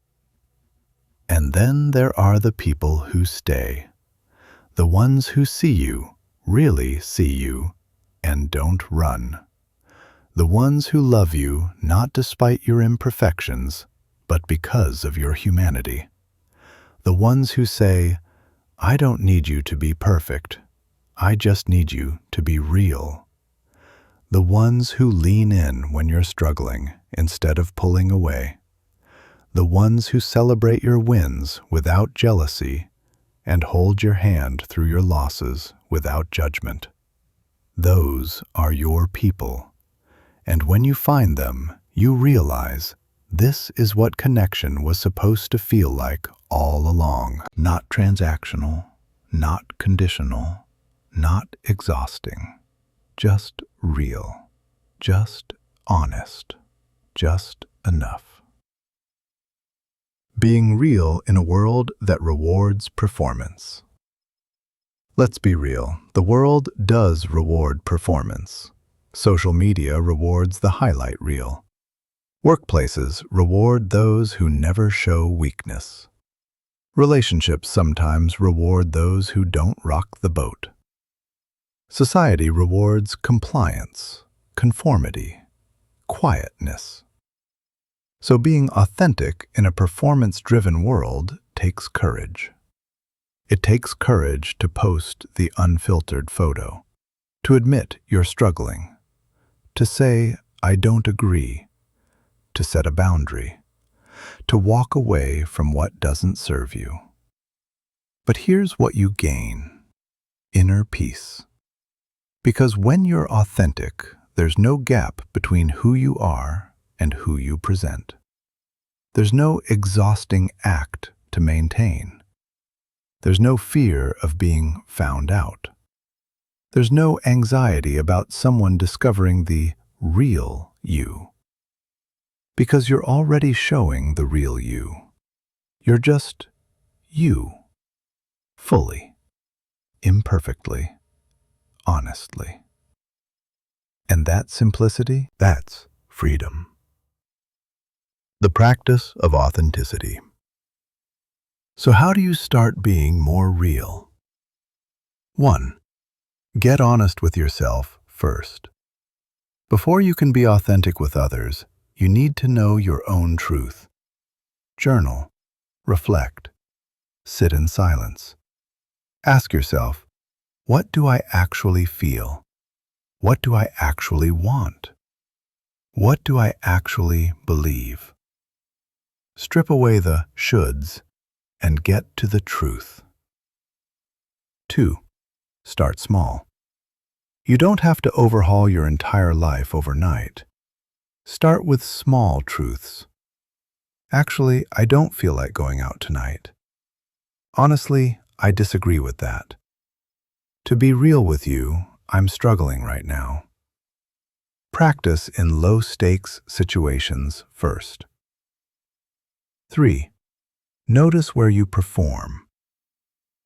And then there are the people who stay. The ones who see you, really see you, and don't run. The ones who love you not despite your imperfections, but because of your humanity. The ones who say, "I don't need you to be perfect. I just need you to be real." The ones who lean in when you're struggling instead of pulling away. The ones who celebrate your wins without jealousy and hold your hand through your losses without judgment. Those are your people. And when you find them, you realize this is what connection was supposed to feel like all along. Not transactional, not conditional, not exhausting. Just real. Just honest. Just enough. Being real in a world that rewards performance. Let's be real. The world does reward performance. Social media rewards the highlight reel. Workplaces reward those who never show weakness. Relationships sometimes reward those who don't rock the boat. Society rewards compliance, conformity, quietness. So being authentic in a performance-driven world takes courage. It takes courage to post the unfiltered photo, to admit you're struggling, to say, "I don't agree," to set a boundary, to walk away from what doesn't serve you. But here's what you gain: inner peace. Because when you're authentic, there's no gap between who you are and who you present. There's no exhausting act to maintain. There's no fear of being found out. There's no anxiety about someone discovering the real you. Because you're already showing the real you. You're just you. Fully. Imperfectly. Honestly. And that simplicity, that's freedom. The practice of authenticity. So how do you start being more real? 1. Get honest with yourself first. Before you can be authentic with others, you need to know your own truth. Journal, reflect, sit in silence. Ask yourself, what do I actually feel? What do I actually want? What do I actually believe? Strip away the shoulds and get to the truth. 2. Start small. You don't have to overhaul your entire life overnight. Start with small truths. Actually, I don't feel like going out tonight. Honestly, I disagree with that. To be real with you, I'm struggling right now. Practice in low-stakes situations first. 3. Notice where you perform.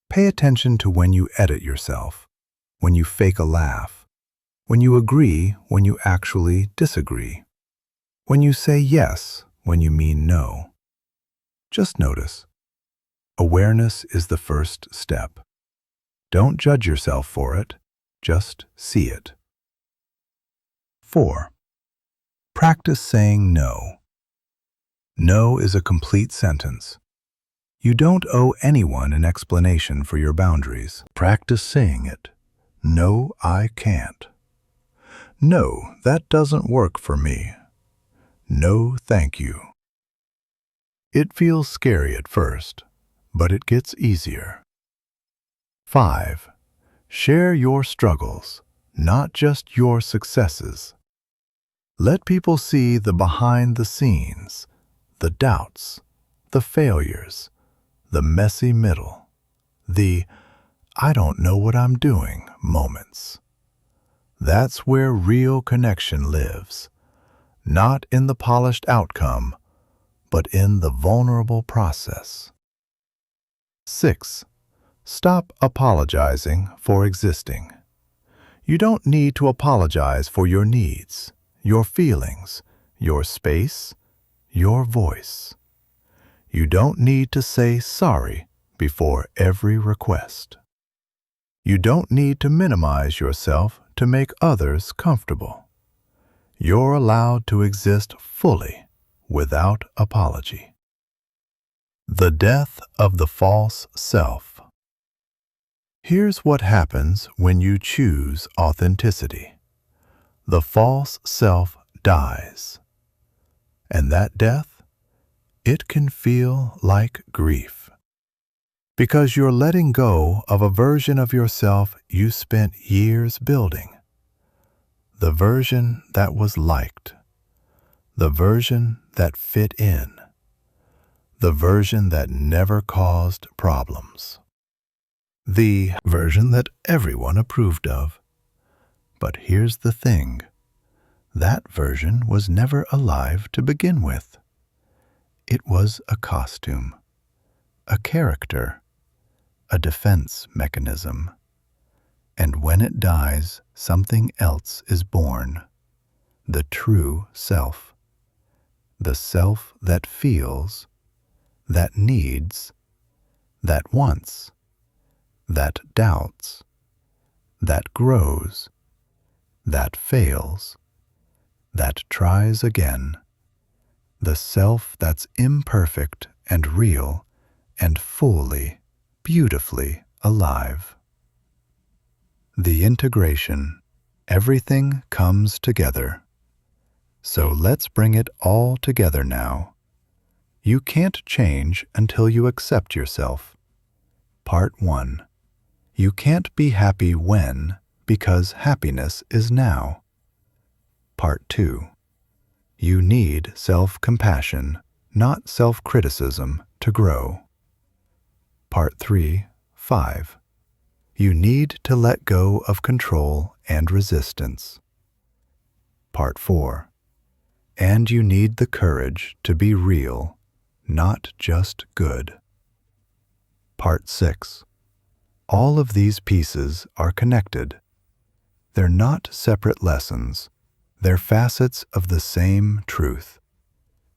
Pay attention to when you edit yourself, when you fake a laugh, when you agree when you actually disagree, when you say yes when you mean no. Just notice. Awareness is the first step. Don't judge yourself for it, just see it. 4. Practice saying no. No is a complete sentence. You don't owe anyone an explanation for your boundaries. Practice saying it. No, I can't. No, that doesn't work for me. No, thank you. It feels scary at first, but it gets easier. 5. Share your struggles, not just your successes. Let people see the behind the scenes, the doubts, the failures, the messy middle, the I don't know what I'm doing moments. That's where real connection lives, not in the polished outcome, but in the vulnerable process. 6. Stop apologizing for existing. You don't need to apologize for your needs, your feelings, your space, your voice. You don't need to say sorry before every request. You don't need to minimize yourself to make others comfortable. You're allowed to exist fully without apology. The death of the false self. Here's what happens when you choose authenticity. The false self dies. And that death, it can feel like grief. Because you're letting go of a version of yourself you spent years building. The version that was liked. The version that fit in. The version that never caused problems. The version that everyone approved of. But here's the thing. That version was never alive to begin with. It was a costume, a character, a defense mechanism. And when it dies, something else is born. The true self. The self that feels, that needs, that wants, that doubts, that grows, that fails, that tries again. The self that's imperfect and real and fully, beautifully alive. The integration. Everything comes together. So let's bring it all together now. You can't change until you accept yourself. Part 1. You can't be happy when, because happiness is now. Part 2. You need self-compassion, not self-criticism, to grow. Part 3, 5. You need to let go of control and resistance. Part 4. And you need the courage to be real, not just good. Part 6. All of these pieces are connected. They're not separate lessons. They're facets of the same truth.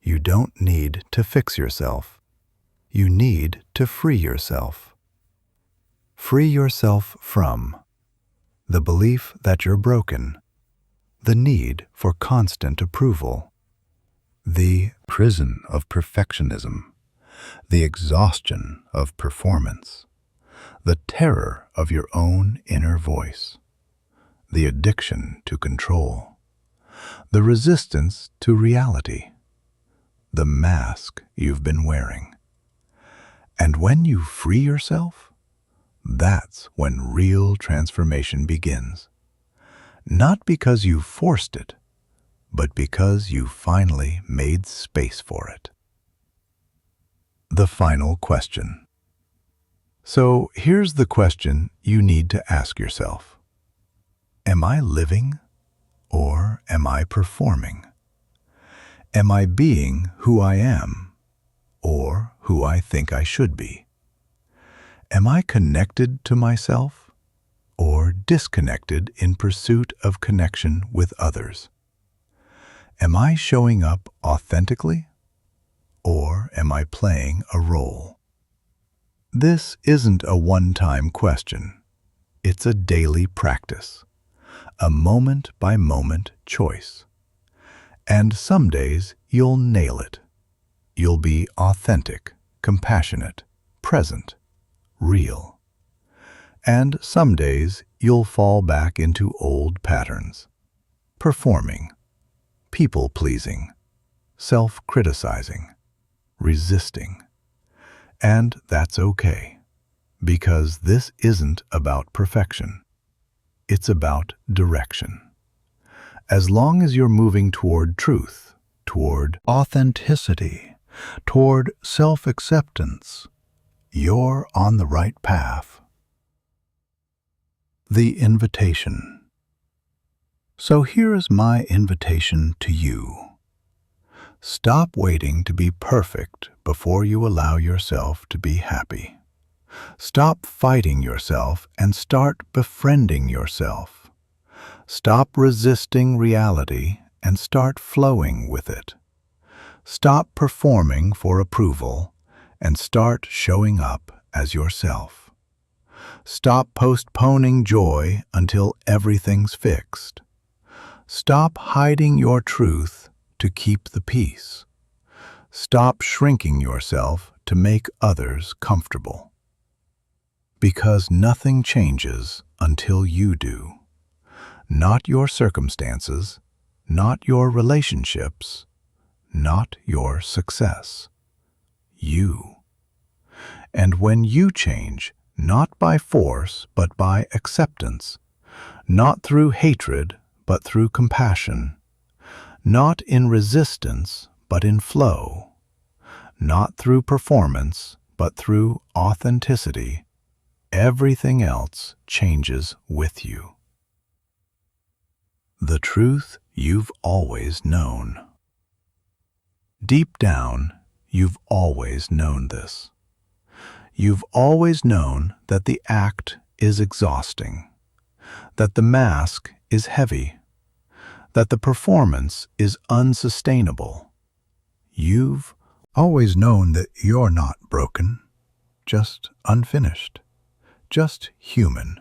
You don't need to fix yourself. you need to free yourself. Free yourself from the belief that you're broken, the need for constant approval, the prison of perfectionism, the exhaustion of performance, the terror of your own inner voice, the addiction to control, the resistance to reality, the mask you've been wearing. And when you free yourself, that's when real transformation begins. Not because you forced it, but because you finally made space for it. The final question. So here's the question you need to ask yourself. Am I living or am I performing? Am I being who I am or who I think I should be? Am I connected to myself or disconnected in pursuit of connection with others? Am I showing up authentically or am I playing a role? This isn't a one-time question. It's a daily practice, a moment-by-moment choice. And some days you'll nail it. You'll be authentic, compassionate, present, real. And some days you'll fall back into old patterns, performing, people-pleasing, self-criticizing, resisting. And that's okay, because this isn't about perfection. It's about direction. As long as you're moving toward truth, toward authenticity, toward self-acceptance, you're on the right path. The invitation. So here is my invitation to you. Stop waiting to be perfect before you allow yourself to be happy. Stop fighting yourself and start befriending yourself. Stop resisting reality and start flowing with it. Stop performing for approval and start showing up as yourself. Stop postponing joy until everything's fixed. Stop hiding your truth to keep the peace. Stop shrinking yourself to make others comfortable. Because nothing changes until you do. Not your circumstances, not your relationships, not your success. You. And when you change, not by force but by acceptance, not through hatred but through compassion, not in resistance but in flow, not through performance but through authenticity, everything else changes with you. The truth you've always known. Deep down, you've always known this. You've always known that the act is exhausting, that the mask is heavy, that the performance is unsustainable. You've always known that you're not broken, just unfinished, just human,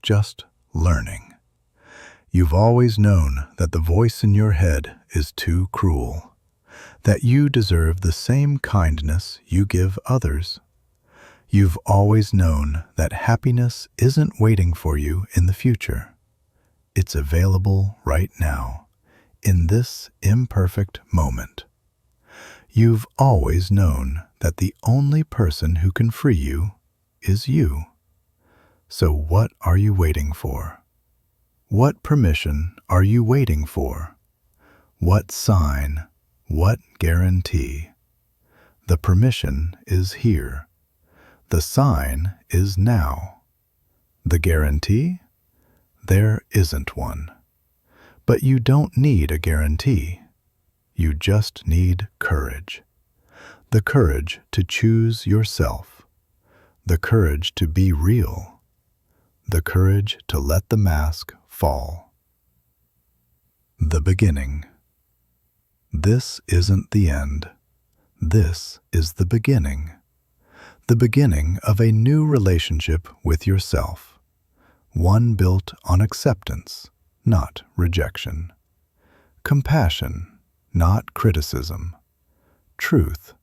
just learning. You've always known that the voice in your head is too cruel, that you deserve the same kindness you give others. You've always known that happiness isn't waiting for you in the future. It's available right now, in this imperfect moment. You've always known that the only person who can free you is you. So what are you waiting for? What permission are you waiting for? What sign? What guarantee? The permission is here. The sign is now. The guarantee? There isn't one. But you don't need a guarantee. You just need courage. The courage to choose yourself. The courage to be real. The courage to let the mask fall. The beginning. This isn't the end. This is the beginning. the beginning of a new relationship with yourself, one built on acceptance, not rejection, compassion, not criticism, truth,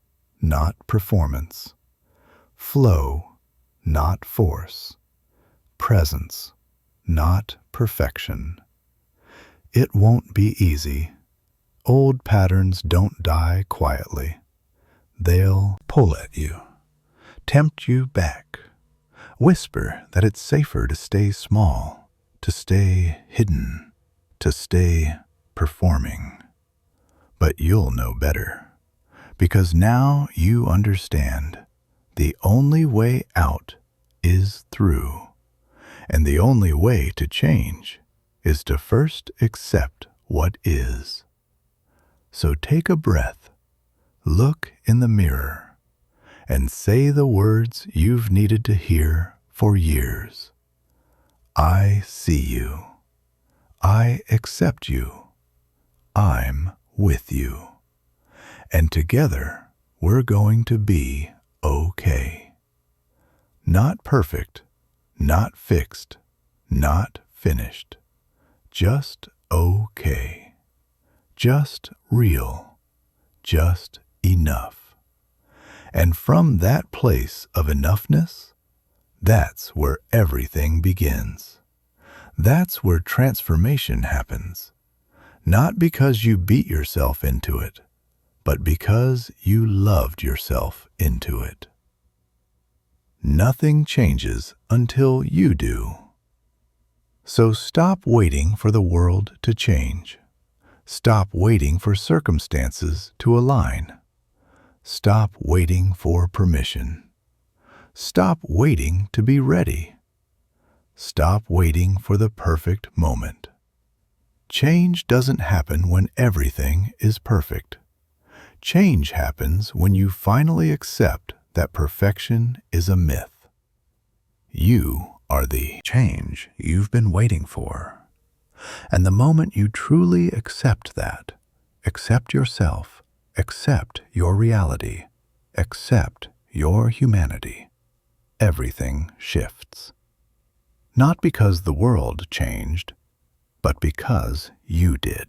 not performance, flow, not force, presence, not perfection. It won't be easy. Old patterns don't die quietly. They'll pull at you, tempt you back, whisper that it's safer to stay small, to stay hidden, to stay performing. But you'll know better, because now you understand the only way out is through, and the only way to change is to first accept what is. So take a breath, look in the mirror, and say the words you've needed to hear for years. I see you. I accept you. I'm with you. And together, we're going to be okay. Not perfect, not fixed, not finished. Just okay. Just real. Just enough. And from that place of enoughness, that's where everything begins. That's where transformation happens. Not because you beat yourself into it, but because you loved yourself into it. Nothing changes until you do. So stop waiting for the world to change. Stop waiting for circumstances to align. Stop waiting for permission. Stop waiting to be ready. Stop waiting for the perfect moment. Change doesn't happen when everything is perfect. Change happens when you finally accept that perfection is a myth. You are the change you've been waiting for. And the moment you truly accept that, accept yourself, accept your reality, accept your humanity, everything shifts. Not because the world changed, but because you did.